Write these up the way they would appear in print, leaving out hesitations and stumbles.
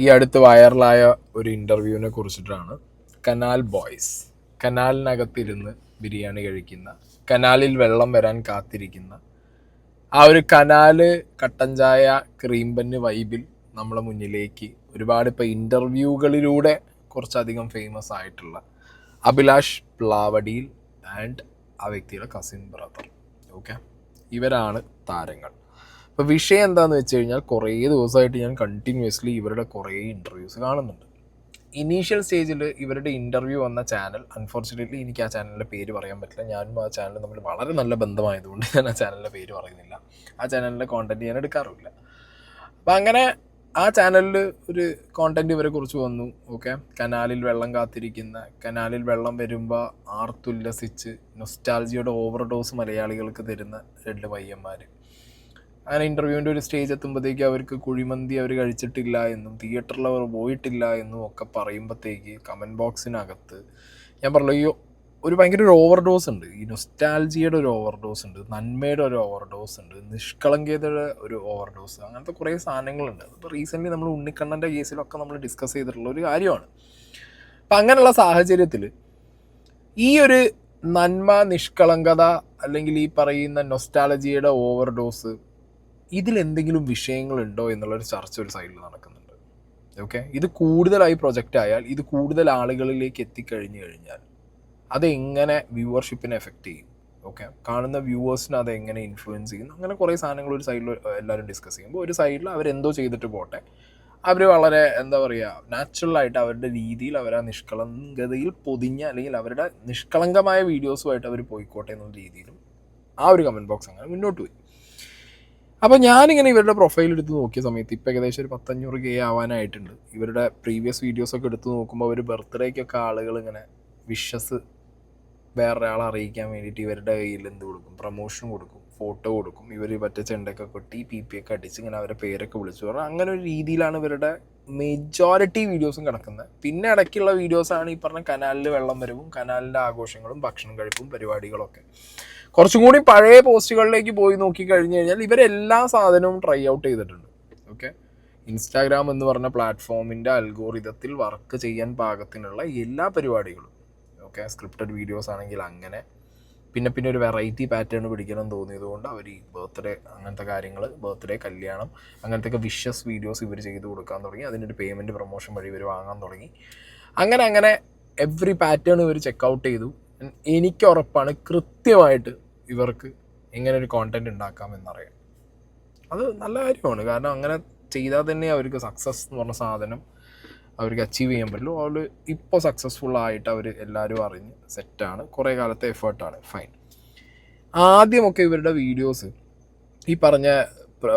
ഈ അടുത്ത് വൈറലായ ഒരു ഇൻ്റർവ്യൂവിനെ കുറിച്ചിട്ടാണ്. കനാൽ ബോയ്സ് കനാലിനകത്തിരുന്ന് ബിരിയാണി കഴിക്കുന്ന, കനാലിൽ വെള്ളം വരാൻ കാത്തിരിക്കുന്ന ആ ഒരു കനാല് കട്ടൻ ചായ ക്രീം ബന്ന് വൈബിൽ നമ്മളെ മുന്നിലേക്ക് ഒരുപാട് ഇപ്പോൾ ഇൻ്റർവ്യൂകളിലൂടെ കുറച്ചധികം ഫേമസ് ആയിട്ടുള്ള അഭിലാഷ് പ്ലാവടിയിൽ ആൻഡ് ആ വ്യക്തിയുടെ കസിൻ ബ്രദർ. ഓക്കെ, ഇവരാണ് താരങ്ങൾ. അപ്പോൾ വിഷയം എന്താണെന്ന് വെച്ച് കഴിഞ്ഞാൽ, കുറേ ദിവസമായിട്ട് ഞാൻ കണ്ടിന്യൂസ്ലി ഇവരുടെ കുറേ ഇൻ്റർവ്യൂസ് കാണുന്നുണ്ട്. ഇനീഷ്യൽ സ്റ്റേജിൽ ഇവരുടെ ഇൻ്റർവ്യൂ വന്ന ചാനൽ, അൺഫോർച്ചുനേറ്റ്ലി എനിക്ക് ആ ചാനലിൻ്റെ പേര് പറയാൻ പറ്റില്ല. ഞാനും ആ ചാനൽ തമ്മിൽ വളരെ നല്ല ബന്ധമായതുകൊണ്ട് ഞാൻ ആ ചാനലിൻ്റെ പേര് പറയുന്നില്ല. ആ ചാനലിൻ്റെ കോണ്ടൻറ്റ് ഞാൻ എടുക്കാറുമില്ല. അപ്പം അങ്ങനെ ആ ചാനലിൽ ഒരു കോണ്ടൻറ്റ് ഇവരെ കുറിച്ച് വന്നു. ഓക്കെ, കനാലിൽ വെള്ളം കാത്തിരിക്കുന്ന, കനാലിൽ വെള്ളം വരുമ്പോൾ ആർത്തുല്ലസിച്ച് നൊസ്റ്റാൾജിയുടെ ഓവർഡോസ് മലയാളികൾക്ക് തരുന്ന രണ്ട് പയ്യന്മാർ. അങ്ങനെ ഇൻ്റർവ്യൂവിൻ്റെ ഒരു സ്റ്റേജ് എത്തുമ്പോഴത്തേക്ക് അവർക്ക് കുഴിമന്തി അവർ കഴിച്ചിട്ടില്ല എന്നും തിയേറ്ററിൽ അവർ പോയിട്ടില്ല എന്നും ഒക്കെ പറയുമ്പോഴത്തേക്ക് കമൻറ്റ് ബോക്സിനകത്ത് ഞാൻ പറഞ്ഞു, ഈ ഒരു ഭയങ്കര ഒരു ഓവർഡോസ് ഉണ്ട്. ഈ നൊസ്റ്റാൾജിയുടെ ഒരു ഓവർഡോസ് ഉണ്ട്, നന്മയുടെ ഒരു ഓവർഡോസ് ഉണ്ട്, നിഷ്കളങ്കതയുടെ ഒരു ഓവർഡോസ്, അങ്ങനത്തെ കുറേ സാധനങ്ങളുണ്ട്. അപ്പോൾ റീസെൻ്റ്ലി നമ്മൾ ഉണ്ണിക്കണ്ണൻ്റെ കേസിലൊക്കെ നമ്മൾ ഡിസ്കസ് ചെയ്തിട്ടുള്ള ഒരു കാര്യമാണ്. അപ്പം അങ്ങനെയുള്ള സാഹചര്യത്തിൽ ഈ ഒരു നന്മ, നിഷ്കളങ്കത അല്ലെങ്കിൽ ഈ പറയുന്ന നൊസ്റ്റാളജിയുടെ ഓവർഡോസ്, ഇതിലെന്തെങ്കിലും വിഷയങ്ങളുണ്ടോ എന്നുള്ളൊരു ചർച്ച ഒരു സൈഡിൽ നടക്കുന്നുണ്ട്. ഓക്കെ, ഇത് കൂടുതലായി പ്രൊജക്റ്റ് ആയാൽ, ഇത് കൂടുതൽ ആളുകളിലേക്ക് എത്തിക്കഴിഞ്ഞു കഴിഞ്ഞാൽ അതെങ്ങനെ വ്യൂവർഷിപ്പിനെ എഫക്റ്റ് ചെയ്യും? ഓക്കെ, കാണുന്ന വ്യൂവേഴ്സിന് അതെങ്ങനെ ഇൻഫ്ലുവൻസ് ചെയ്യും? അങ്ങനെ കുറേ സാധനങ്ങൾ ഒരു സൈഡിൽ എല്ലാവരും ഡിസ്കസ് ചെയ്യുമ്പോൾ, ഒരു സൈഡിൽ അവരെന്തോ ചെയ്തിട്ട് പോട്ടെ, അവർ വളരെ എന്താ പറയുക, നാച്ചുറലായിട്ട് അവരുടെ രീതിയിൽ അവർ ആ നിഷ്കളങ്കതയിൽ പൊതിഞ്ഞ, അല്ലെങ്കിൽ അവരുടെ നിഷ്കളങ്കമായ വീഡിയോസുമായിട്ട് അവർ പോയിക്കോട്ടെ എന്നുള്ള രീതിയിലും ആ ഒരു കമൻറ്റ് ബോക്സ് അങ്ങനെ മുന്നോട്ട് പോയി. അപ്പോൾ ഞാനിങ്ങനെ ഇവരുടെ പ്രൊഫൈൽ എടുത്ത് നോക്കിയ സമയത്ത് ഇപ്പോൾ ഏകദേശം ഒരു 500K ആവാനായിട്ടുണ്ട്. ഇവരുടെ പ്രീവിയസ് വീഡിയോസൊക്കെ എടുത്ത് നോക്കുമ്പോൾ അവർ ബർത്ത്ഡേക്കൊക്കെ ആളുകൾ ഇങ്ങനെ വിഷസ് വേറൊരാളെ അറിയിക്കാൻ വേണ്ടിയിട്ട് ഇവരുടെ കയ്യിൽ എന്ത് കൊടുക്കും, പ്രൊമോഷൻ കൊടുക്കും, ഫോട്ടോ കൊടുക്കും. ഇവർ മറ്റേ ചെണ്ടൊക്കെ കൊട്ടി PP ഒക്കെ അടിച്ച് ഇങ്ങനെ അവരുടെ പേരൊക്കെ വിളിച്ചു പറഞ്ഞാൽ അങ്ങനെ ഒരു രീതിയിലാണ് ഇവരുടെ മെജോറിറ്റി വീഡിയോസും കിടക്കുന്നത്. പിന്നെ ഇടയ്ക്കുള്ള വീഡിയോസാണ് ഈ പറഞ്ഞ കനാലിൽ വെള്ളം വരവും, കനാലിൻ്റെ ആഘോഷങ്ങളും, ഭക്ഷണം കഴിപ്പും, പരിപാടികളൊക്കെ. കുറച്ചും കൂടി പഴയ പോസ്റ്റുകളിലേക്ക് പോയി നോക്കി കഴിഞ്ഞ് കഴിഞ്ഞാൽ ഇവരെല്ലാ സാധനവും ട്രൈ ഔട്ട് ചെയ്തിട്ടുണ്ട്. ഓക്കെ, ഇൻസ്റ്റാഗ്രാം എന്ന് പറഞ്ഞ പ്ലാറ്റ്ഫോമിൻ്റെ അൽഗോറിതത്തിൽ വർക്ക് ചെയ്യാൻ പാകത്തിനുള്ള എല്ലാ പരിപാടികളും. ഓക്കെ, സ്ക്രിപ്റ്റഡ് വീഡിയോസ് ആണെങ്കിൽ അങ്ങനെ, പിന്നെ ഒരു വെറൈറ്റി പാറ്റേൺ പിടിക്കണം തോന്നിയതുകൊണ്ട് അവർ ഈ ബർത്ത്ഡേ അങ്ങനത്തെ കാര്യങ്ങൾ, ബർത്ത്ഡേ, കല്യാണം, അങ്ങനത്തെയൊക്കെ വിഷസ് വീഡിയോസ് ഇവർ ചെയ്ത് കൊടുക്കാൻ തുടങ്ങി. അതിനൊരു പേയ്മെൻറ്റ് പ്രൊമോഷൻ വഴി ഇവർ വാങ്ങാൻ തുടങ്ങി. അങ്ങനെ എവറി പാറ്റേൺ ഇവർ ചെക്കൗട്ട് ചെയ്തു. എനിക്ക് ഉറപ്പാണ് കൃത്യമായിട്ട് ഇവർക്ക് എങ്ങനെ ഒരു കോണ്ടൻറ്റ് ഉണ്ടാക്കാമെന്നറിയാം. അത് നല്ല കാര്യമാണ്. കാരണം അങ്ങനെ ചെയ്താൽ തന്നെ അവർക്ക് സക്സസ് എന്ന് പറഞ്ഞ സാധനം അവർക്ക് അച്ചീവ് ചെയ്യാൻ പറ്റുള്ളൂ. അവർ ഇപ്പോൾ സക്സസ്ഫുള്ളായിട്ട് അവർ എല്ലാവരും അറിഞ്ഞ് സെറ്റാണ്, കുറേ കാലത്തെ എഫേർട്ടാണ്, ഫൈൻ. ആദ്യമൊക്കെ ഇവരുടെ വീഡിയോസ് ഈ പറഞ്ഞ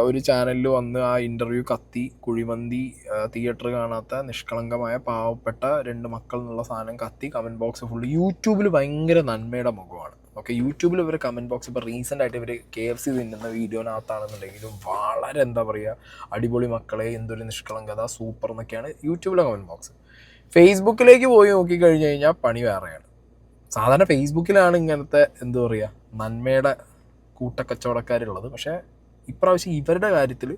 ഒരു ചാനലിൽ വന്ന് ആ ഇൻ്റർവ്യൂ കത്തി, കുഴിമന്തി, തിയേറ്റർ കാണാത്ത നിഷ്കളങ്കമായ പാവപ്പെട്ട രണ്ട് മക്കൾ എന്നുള്ള സാധനം കത്തി, കമൻറ്റ് ബോക്സ് ഫുള്ള്. യൂട്യൂബിൽ ഭയങ്കര നന്മയുടെ മുഖമാണ്. ഓക്കെ, യൂട്യൂബിൽ ഇവർ കമൻറ്റ് ബോക്സ് ഇപ്പോൾ റീസെൻ്റ് ആയിട്ട് ഇവർ KFC തിന്നുന്ന വീഡിയോനകത്താണെന്നുണ്ടെങ്കിലും വളരെ എന്താ പറയുക, അടിപൊളി മക്കളെ, എന്തൊരു നിഷ്കളങ്കത, സൂപ്പർ എന്നൊക്കെയാണ് യൂട്യൂബിലെ കമൻറ്റ് ബോക്സ്. ഫേസ്ബുക്കിലേക്ക് പോയി നോക്കിക്കഴിഞ്ഞ് കഴിഞ്ഞാൽ പണി വേറെയാണ്. സാധാരണ ഫേസ്ബുക്കിലാണ് ഇങ്ങനത്തെ എന്താ പറയുക നന്മയുടെ കൂട്ടക്കച്ചവടക്കാരുള്ളത്. പക്ഷേ ഇപ്രാവശ്യം ഇവരുടെ കാര്യത്തിൽ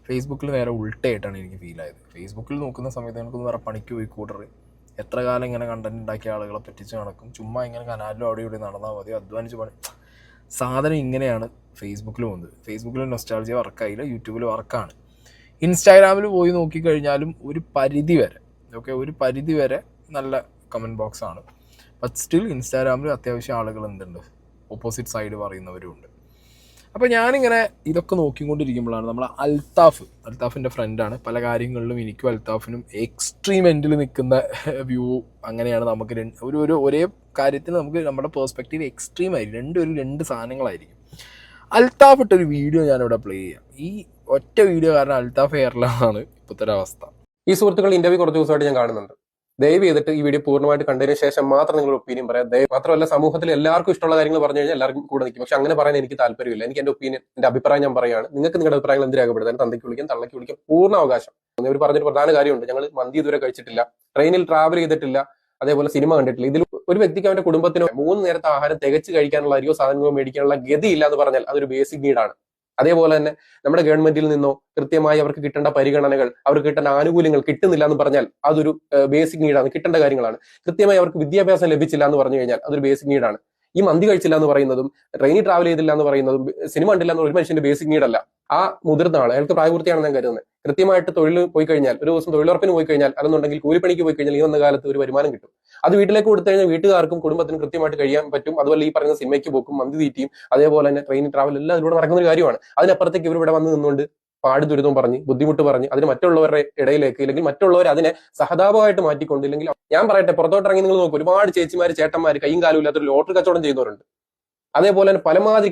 ഫേസ്ബുക്കിൽ നേരെ ഉൾട്ടയായിട്ടാണ് എനിക്ക് ഫീൽ ആയത്. ഫേസ്ബുക്കിൽ നോക്കുന്ന സമയത്ത് എനിക്കൊന്ന് വേറെ പണിക്ക് പോയി കൂടറ്, എത്ര കാലം ഇങ്ങനെ കണ്ടന്റ് ഉണ്ടാക്കിയ ആളുകളെ പറ്റിച്ച് നടക്കും, ചുമ്മാ ഇങ്ങനെ കനാലിലും അവിടെ ഇവിടെ നടന്നാൽ മതി, അധ്വാനിച്ച് പണി. സാധനം ഇങ്ങനെയാണ് ഫേസ്ബുക്കിൽ പോകുന്നത്. ഫേസ്ബുക്കിൽ നൊസ്റ്റാൾജിയ വർക്കായില്ല, യൂട്യൂബിൽ വർക്കാണ്. ഇൻസ്റ്റാഗ്രാമിൽ പോയി നോക്കിക്കഴിഞ്ഞാലും ഒരു പരിധി വരെ, ഓക്കെ, ഒരു പരിധി വരെ നല്ല കമൻറ്റ് ബോക്സ് ആണ്. ബട്ട് സ്റ്റിൽ ഇൻസ്റ്റാഗ്രാമിൽ അത്യാവശ്യം ആളുകൾ എന്തുണ്ട്, ഓപ്പോസിറ്റ് സൈഡ് പറയുന്നവരും ഉണ്ട്. അപ്പോൾ ഞാനിങ്ങനെ ഇതൊക്കെ നോക്കിക്കൊണ്ടിരിക്കുമ്പോഴാണ് നമ്മൾ അൽത്താഫിൻ്റെ ഫ്രണ്ടാണ്. പല കാര്യങ്ങളിലും എനിക്കും അൽത്താഫിനും എക്സ്ട്രീം എൻഡിൽ നിൽക്കുന്ന വ്യൂ അങ്ങനെയാണ്. നമുക്ക് ഒരേ കാര്യത്തിൽ നമുക്ക് നമ്മുടെ പേഴ്സ്പെക്റ്റീവ് എക്സ്ട്രീം ആയിരിക്കും. രണ്ട് സാധനങ്ങളായിരിക്കും. അൽത്താഫ് ഇട്ടൊരു വീഡിയോ ഞാനിവിടെ പ്ലേ ചെയ്യാം. ഈ ഒറ്റ വീഡിയോ കാരണം അൽത്താഫ് എയർലാണ് ഇപ്പോഴത്തെ ഒരു അവസ്ഥ. ഈ സുഹൃത്തുക്കൾ ഇന്റർവ്യൂ കുറച്ച് ദിവസമായിട്ട് ഞാൻ കാണുന്നുണ്ട്. ദയവ് ചെയ്തിട്ട് ഈ വീഡിയോ പൂർണ്ണമായിട്ട് കണ്ടതിന് ശേഷം മാത്രം നിങ്ങൾ ഒപ്പീനിയൻ പറയാം. മാത്രമല്ല, സമൂഹത്തിൽ എല്ലാവർക്കും ഇഷ്ടമുള്ള കാര്യങ്ങൾ പറഞ്ഞു കഴിഞ്ഞാൽ എല്ലാവർക്കും കൂടെ നിൽക്കും. പക്ഷെ അങ്ങനെ പറയാൻ എനിക്ക് താല്പര്യമില്ല. എനിക്ക് എന്റെ ഒപ്പീനിയൻ, എന്റെ അഭിപ്രായം ഞാൻ പറയുകയാണ്. നിങ്ങൾക്ക് നിങ്ങളുടെ അഭിപ്രായങ്ങൾ എന്ത് രേഖപ്പെടുത്താൻ, തന്തയ്ക്ക് വിളിക്കാം, തള്ളയ്ക്ക് വിളിക്കാം, പൂർണ്ണ അവകാശം. ഇവർ പറഞ്ഞൊരു പ്രധാന കാര്യമുണ്ട്, ഞങ്ങൾ മന്തി ഇതുവരെ കഴിച്ചിട്ടില്ല, ട്രെയിനിൽ ട്രാവൽ ചെയ്തിട്ടില്ല, അതേപോലെ സിനിമ കണ്ടിട്ടില്ല. ഇതിൽ ഒരു വ്യക്തിക്ക് അവന്റെ കുടുംബത്തിനോ 3 നേരത്തെ ആഹാരം തികച്ച് കഴിക്കാനുള്ള അരിയോ സാധനങ്ങളോ മേടിക്കാനുള്ള ഗതിയില്ല എന്ന് പറഞ്ഞാൽ അതൊരു ബേസിക് നീഡാണ്. അതേപോലെ തന്നെ നമ്മുടെ ഗവൺമെന്റിൽ നിന്നോ കൃത്യമായി അവർക്ക് കിട്ടേണ്ട പരിഗണനകൾ, അവർക്ക് കിട്ടേണ്ട ആനുകൂല്യങ്ങൾ കിട്ടുന്നില്ല എന്ന് പറഞ്ഞാൽ അതൊരു ബേസിക് നീഡാണ്, കിട്ടേണ്ട കാര്യങ്ങളാണ്. കൃത്യമായി അവർക്ക് വിദ്യാഭ്യാസം ലഭിച്ചില്ല എന്ന് പറഞ്ഞു കഴിഞ്ഞാൽ അതൊരു ബേസിക് നീഡാണ്. ഈ മന്തി കഴിച്ചില്ല എന്ന് പറയുന്നതും ട്രെയിനിൽ ട്രാവൽ ചെയ്തില്ല എന്ന് പറയുന്നതും സിനിമ കണ്ടില്ല എന്ന് ഒരു മനുഷ്യന്റെ ബേസിക് നീഡല്ല. ആ മുതിർന്ന ആൾ, അയാൾക്ക് പ്രായപൂർത്തിയാണെന്ന് ഞാൻ കരുതുന്നത്, കൃത്യമായിട്ട് തൊഴിൽ പോയി കഴിഞ്ഞാൽ, ഒരു ദിവസം തൊഴിലുറപ്പിന് പോയി കഴിഞ്ഞാൽ, അല്ലെന്നുണ്ടെങ്കിൽ കൂലിപ്പണിക്ക് പോയി കഴിഞ്ഞാൽ ഈ വന്ന കാലത്ത് ഒരു വരുമാനം കിട്ടും. അത് വീട്ടിലേക്ക് കൊടുത്തു കഴിഞ്ഞാൽ വീട്ടുകാർക്കും കുടുംബത്തിനും കൃത്യമായിട്ട് കഴിയാൻ പറ്റും. അതുപോലെ ഈ പറയുന്ന സിനിമയ്ക്ക് പോക്കും മന്തി തീറ്റിയും അതേപോലെ തന്നെ ട്രെയിനിൽ ട്രാവൽ എല്ലാം ഇതിലൂടെ നടക്കുന്ന ഒരു കാര്യമാണ്. അതിനപ്പുറത്തേക്ക് ഇവർ ഇവിടെ വന്ന് നിന്നുകൊണ്ട് പാട് ദുരിതവും പറഞ്ഞ് ബുദ്ധിമുട്ട് പറഞ്ഞ് അതിന് മറ്റുള്ളവരുടെ ഇടയിലേക്ക്, അല്ലെങ്കിൽ മറ്റുള്ളവർ അതിനെ സഹതാപമായിട്ട് മാറ്റിക്കൊണ്ട്, ഇല്ലെങ്കിൽ ഞാൻ പറയട്ടെ, പുറത്തോട്ടിറങ്ങി നിങ്ങൾ നോക്കും, ഒരുപാട് ചേച്ചിമാര് ചേട്ടന്മാര് കൈയും കാലും ഇല്ലാത്തൊരു ലോട്ടറി കച്ചവടം ചെയ്യുന്നവരുണ്ട്. അതേപോലെ തന്നെ പലമാതിരി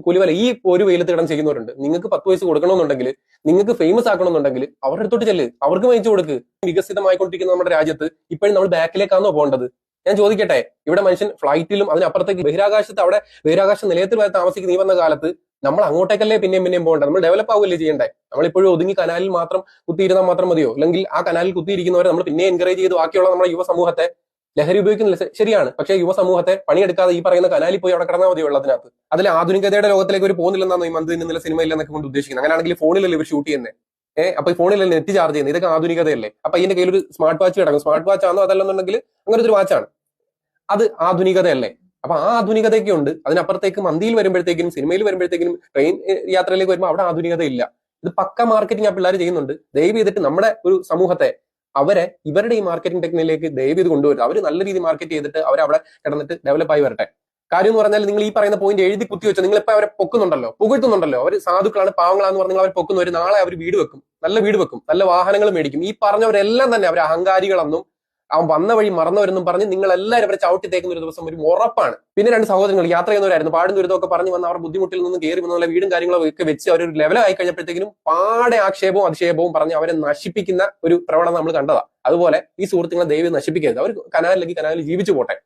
കൂലിവല ഈ ഒരു വെയിലത്ത് കിടന്ന് ചെയ്യുന്നവരുണ്ട്. നിങ്ങൾക്ക് 10 പൈസ കൊടുക്കണമെന്നുണ്ടെങ്കിൽ, നിങ്ങൾക്ക് ഫേമസ് ആക്കണമെന്നുണ്ടെങ്കിൽ അവരുടെ അടുത്തോട്ട് ചെല്ല്, അവർക്ക് മേടിച്ചു കൊടുക്ക്. വികസിതമായിക്കൊണ്ടിരിക്കുന്ന നമ്മുടെ രാജ്യത്ത് ഇപ്പോഴും നമ്മൾ ബാക്കിലേക്കാണോ പോകേണ്ടത്? ഞാൻ ചോദിക്കട്ടെ, ഇവിടെ മനുഷ്യൻ ഫ്ലൈറ്റിലും അതിനപ്പുറത്തേക്ക് ബഹിരാകാശത്ത്, അവിടെ ബഹിരാകാശ നിലയത്തിൽ വരെ താമസിക്കുന്ന ഈ വന്ന കാലത്ത് നമ്മൾ അങ്ങോട്ടേക്കല്ലേ പിന്നെയും പോകേണ്ടത്? നമ്മൾ ഡെവലപ്പ് ആവുകയല്ലേ ചെയ്യണ്ടേ? നമ്മളിപ്പോഴും ഒതുങ്ങി കനാലിൽ മാത്രം കുത്തിയിരുന്നാൽ മാത്രം മതിയോ? അല്ലെങ്കിൽ ആ കനാലിൽ കുത്തിയിരിക്കുന്നവരെ നമ്മൾ പിന്നെ എൻകറേജ് ചെയ്ത് ബാക്കിയുള്ള നമ്മുടെ യുവസമൂഹത്തെ ലഹരി ഉപയോഗിക്കുന്നില്ല, ശരിയാണ്. പക്ഷേ യുവസമൂഹത്തെ പണിയെടുക്കാതെ ഈ പറയുന്ന കനാലിൽ പോയി അവിടെ കിടന്നാൽ മതി വെള്ളത്തിനകത്ത്. അതിൽ ആധുനികതയുടെ ലോകത്തിലേക്ക് ഒരു പോകുന്നില്ലെന്നാണ് ഈ മന്ത് ഇന്നലെ സിനിമ ഇല്ലെന്നൊക്കെ കൊണ്ട് ഉദ്ദേശിക്കുന്നത്. അങ്ങനെയാണെങ്കിൽ ഫോണിലല്ലേ ഇവർ ഷൂട്ട് ചെയ്യുന്നത്? അപ്പൊ ഈ ഫോണിലല്ലേ നെറ്റ് ചാർജ് ചെയ്യുന്നത്? ഇതൊക്കെ ആധുനികതയല്ലേ? അപ്പൊ ഇതിന്റെ കയ്യിൽ ഒരു സ്മാർട്ട് വാച്ച് കിടക്കും. സ്മാർട്ട് വാച്ച് ആണോ അതല്ലെന്നുണ്ടെങ്കിൽ അങ്ങനത്തെ ഒരു വാച്ചാണ്, അത് ആധുനികതയല്ലേ? അപ്പൊ ആ ആധുനികതയൊക്കെ ഉണ്ട്. അതിനപ്പുറത്തേക്ക് മന്തിയിൽ വരുമ്പോഴത്തേക്കും, സിനിമയിൽ വരുമ്പോഴത്തേക്കും, ട്രെയിൻ യാത്രയിലേക്ക് വരുമ്പോൾ അവിടെ ആധുനികത ഇല്ല. ഇത് പക്ക മാർക്കറ്റിംഗ് ആ പിള്ളേർ ചെയ്യുന്നുണ്ട്. ദയവ് ചെയ്തിട്ട് നമ്മുടെ ഒരു സമൂഹത്തെ അവരെ ഇവരുടെ ഈ മാർക്കറ്റിംഗ് ടെക്നിക്കിലേക്ക് ദയവ് ചെയ്ത് കൊണ്ടുവരും. അവർ നല്ല രീതിയിൽ മാർക്കറ്റ് ചെയ്തിട്ട് അവരവിടെ കിടന്നിട്ട് ഡെവലപ്പ് ആയി വരട്ടെ. കാര്യം എന്ന് പറഞ്ഞാൽ, നിങ്ങൾ ഈ പറയുന്ന പോയിന്റ് എഴുതി കുത്തി വെച്ചോ, നിങ്ങളിപ്പോ അവരെ പൊക്കുന്നുണ്ടല്ലോ, പുകഴ്ത്തുന്നുണ്ടല്ലോ, അവർ സാധുക്കളാണ്, പാവങ്ങളാന്ന് പറഞ്ഞാൽ അവർ പൊക്കുന്നവർ നാളെ അവർ വീട് വെക്കും, നല്ല വീട് വെക്കും, നല്ല വാഹനങ്ങൾ മേടിക്കും. ഈ പറഞ്ഞവരെല്ലാം തന്നെ അവർ അഹങ്കാരികളെന്നും അവൻ വന്ന വഴി മറന്നവരെന്നും പറഞ്ഞ് നിങ്ങൾ എല്ലാവരും അവരെ ചവിട്ടി തേക്കുന്ന ഒരു ദിവസം വരും, ഉറപ്പാണ്. പിന്നെ 2 സഹോദരങ്ങൾ യാത്ര ചെയ്യുന്നവരായിരുന്നു. പാടും ദുരിതമൊക്കെ പറഞ്ഞ് വന്ന് അവർ ബുദ്ധിമുട്ടിൽ നിന്ന് കയറി വന്നുള്ള വീടും കാര്യങ്ങളും ഒക്കെ വെച്ച് അവരൊരു ലെവലായി കഴിഞ്ഞപ്പോഴത്തേക്കും പാടെ ആക്ഷേപവും അധിക്ഷേപവും പറഞ്ഞ് അവരെ നശിപ്പിക്കുന്ന ഒരു പ്രവണത നമ്മൾ കണ്ടതാ. അതുപോലെ ഈ സുഹൃത്തുക്കളെ ദൈവം നശിപ്പിക്കരുത്. അവർ കനാലിൽ ജീവിച്ചു പോട്ടെ,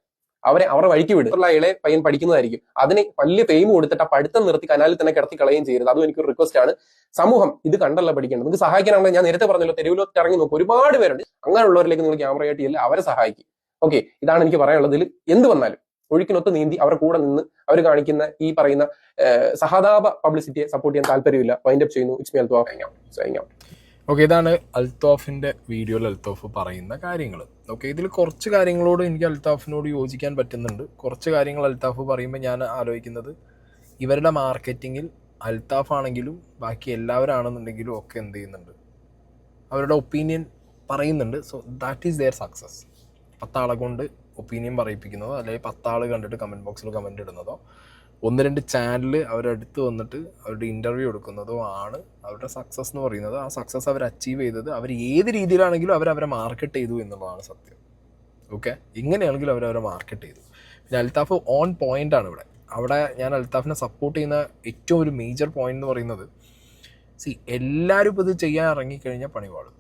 അവരെ വഴിക്ക് വിടും. ഇളയ പയ്യൻ പഠിക്കുന്നതായിരിക്കും, അതിന് വലിയ ഫെയിം കൊടുത്തിട്ട് ആ പഠിത്തം നിർത്തി കനാലിൽ തന്നെ കിടത്തി കളയുകയും ചെയ്യരുത്. അതും എനിക്കൊരു റിക്വസ്റ്റ് ആണ്. സമൂഹം ഇത് കണ്ടല്ല പഠിക്കേണ്ടത്. നിങ്ങൾക്ക് സഹായിക്കാനാണെങ്കിൽ ഞാൻ നേരത്തെ പറഞ്ഞല്ലോ, തെരുവിലോട്ട് ഇറങ്ങി നോക്കും, ഒരുപാട് പേരുണ്ട്. അങ്ങനെയുള്ളവരിലേക്ക് നിങ്ങൾ ക്യാമറയായിട്ട് ഇല്ല, അവരെ സഹായിക്കും. ഓക്കെ, ഇതാണ് എനിക്ക് പറയാനുള്ളത്. ഇതിൽ എന്ത് വന്നാലും ഒഴുക്കിനൊത്ത് നീന്തി അവരുടെ കൂടെ നിന്ന് അവർ കാണിക്കുന്ന ഈ പറയുന്ന സഹതാപ പബ്ലിസിറ്റിയെ സപ്പോർട്ട് ചെയ്യാൻ താല്പര്യമില്ല. വൈൻഡപ്പ് ചെയ്യുന്നു. It's me Althaf. ഓക്കെ, ഇതാണ് അൽത്താഫിൻ്റെ വീഡിയോയിൽ അൽത്താഫ് പറയുന്ന കാര്യങ്ങൾ. ഓക്കെ, ഇതിൽ കുറച്ച് കാര്യങ്ങളോട് എനിക്ക് അൽത്താഫിനോട് യോജിക്കാൻ പറ്റുന്നുണ്ട്. കുറച്ച് കാര്യങ്ങൾ അൽത്താഫ് പറയുമ്പോൾ ഞാൻ ആലോചിക്കുന്നത്, ഇവരുടെ മാർക്കറ്റിങ്ങിൽ അൽത്താഫ് ആണെങ്കിലും ബാക്കി എല്ലാവരാണെന്നുണ്ടെങ്കിലും ഒക്കെ എന്ത് ചെയ്യുന്നുണ്ട്, അവരുടെ ഒപ്പീനിയൻ പറയുന്നുണ്ട്. So that is their success. 10 ആളെ കൊണ്ട് ഒപ്പീനിയൻ പറയിപ്പിക്കുന്നതോ, അല്ലെങ്കിൽ 10 ആൾ കണ്ടിട്ട് കമൻറ്റ് ബോക്സിൽ കമൻറ്റ് ഇടുന്നതോ, 1-2 ചാനൽ അവരടുത്ത് വന്നിട്ട് അവരുടെ ഇൻ്റർവ്യൂ എടുക്കുന്നതോ ആണ് അവരുടെ സക്സസ് എന്ന് പറയുന്നത്. ആ സക്സസ് അവർ അച്ചീവ് ചെയ്തത് അവർ ഏത് രീതിയിലാണെങ്കിലും അവരെ മാർക്കറ്റ് ചെയ്തു എന്നുള്ളതാണ് സത്യം. ഓക്കെ, എങ്ങനെയാണെങ്കിലും അവരവരെ മാർക്കറ്റ് ചെയ്തു. പിന്നെ അൽത്താഫ് ഓൺ പോയിൻ്റ് ആണ് അവിടെ ഞാൻ അൽത്താഫിനെ സപ്പോർട്ട് ചെയ്യുന്ന ഏറ്റവും ഒരു മേജർ പോയിന്റ് എന്ന് പറയുന്നത്, എല്ലാവരും ഇപ്പോൾ ഇത് ചെയ്യാൻ ഇറങ്ങിക്കഴിഞ്ഞാൽ പണിപാടും.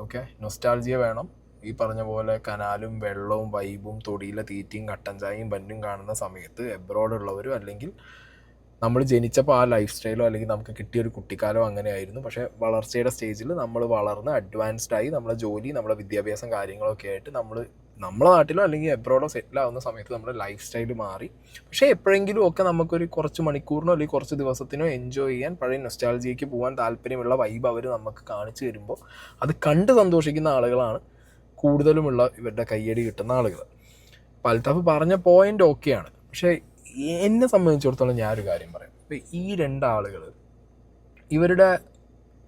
ഓക്കെ, നൊസ്റ്റാൾജിയ വേണം. ഈ പറഞ്ഞ പോലെ കനാലും വെള്ളവും വൈബും തൊടിയിലെ തീറ്റയും കട്ടൻ ചായയും ബന്നും കാണുന്ന സമയത്ത് എബ്രോഡുള്ളവരും, അല്ലെങ്കിൽ നമ്മൾ ജനിച്ചപ്പോൾ ആ ലൈഫ് സ്റ്റൈലോ അല്ലെങ്കിൽ നമുക്ക് കിട്ടിയൊരു കുട്ടിക്കാലോ അങ്ങനെയായിരുന്നു. പക്ഷേ വളർച്ചയുടെ സ്റ്റേജിൽ നമ്മൾ വളർന്ന് അഡ്വാൻസ്ഡായി നമ്മളെ ജോലി, നമ്മളെ വിദ്യാഭ്യാസം കാര്യങ്ങളൊക്കെ ആയിട്ട് നമ്മളെ നാട്ടിലോ അല്ലെങ്കിൽ എബ്രോഡോ സെറ്റിൽ ആവുന്ന സമയത്ത് നമ്മുടെ ലൈഫ് സ്റ്റൈൽ മാറി. പക്ഷേ എപ്പോഴെങ്കിലും ഒക്കെ നമുക്കൊരു കുറച്ച് മണിക്കൂറിനോ അല്ലെങ്കിൽ കുറച്ച് ദിവസത്തിനോ എൻജോയ് ചെയ്യാൻ പഴയ നൊസ്റ്റാൾജിയയ്ക്ക് പോകാൻ താല്പര്യമുള്ള വൈബ് അവർ നമുക്ക് കാണിച്ചു തരുമ്പോൾ അത് കണ്ട് സന്തോഷിക്കുന്ന ആളുകളാണ് കൂടുതലുമുള്ള ഇവരുടെ കയ്യടി കിട്ടുന്ന ആളുകൾ. അപ്പോൾ അൽത്താഫ് പറഞ്ഞ പോയിന്റ് ഓക്കെയാണ്. പക്ഷേ എന്നെ സംബന്ധിച്ചിടത്തോളം ഞാനൊരു കാര്യം പറയാം. ഇപ്പോൾ ഈ 2 ആളുകൾ ഇവരുടെ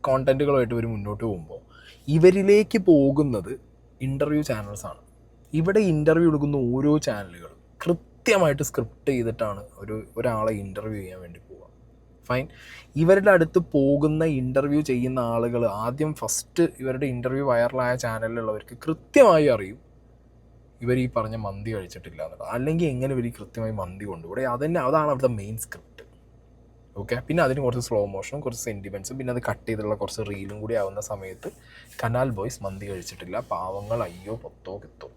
കോണ്ടന്റുകളുമായിട്ട് ഇവർ മുന്നോട്ട് പോകുമ്പോൾ ഇവരിലേക്ക് പോകുന്നത് ഇൻ്റർവ്യൂ ചാനൽസാണ്. ഇവിടെ ഇൻ്റർവ്യൂ എടുക്കുന്ന ഓരോ ചാനലുകളും കൃത്യമായിട്ട് സ്ക്രിപ്റ്റ് ചെയ്തിട്ടാണ് ഒരാളെ ഇൻ്റർവ്യൂ ചെയ്യാൻ വേണ്ടി പോവുക. ഫൈൻ, ഇവരുടെ അടുത്ത് പോകുന്ന ഇൻ്റർവ്യൂ ചെയ്യുന്ന ആളുകൾ ആദ്യം ഫസ്റ്റ് ഇവരുടെ ഇൻ്റർവ്യൂ വൈറലായ ചാനലിലുള്ളവർക്ക് കൃത്യമായി അറിയും ഇവർ ഈ പറഞ്ഞ മന്തി കഴിച്ചിട്ടില്ല എന്നുള്ളത്. അല്ലെങ്കിൽ എങ്ങനെ ഇവർ കൃത്യമായി മന്തി കൊണ്ടുകൂടെ, അതാണ് അവിടുത്തെ മെയിൻ സ്ക്രിപ്റ്റ്. ഓക്കെ, പിന്നെ അതിന് കുറച്ച് സ്ലോ മോഷനും കുറച്ച് സെൻറ്റിമെൻറ്റ്സും പിന്നെ അത് കട്ട് ചെയ്തിട്ടുള്ള കുറച്ച് റീലും കൂടി ആവുന്ന സമയത്ത് കനാൽ ബോയ്സ് മന്തി കഴിച്ചിട്ടില്ല, പാവങ്ങൾ, അയ്യോ പൊത്തോ കിത്തോ,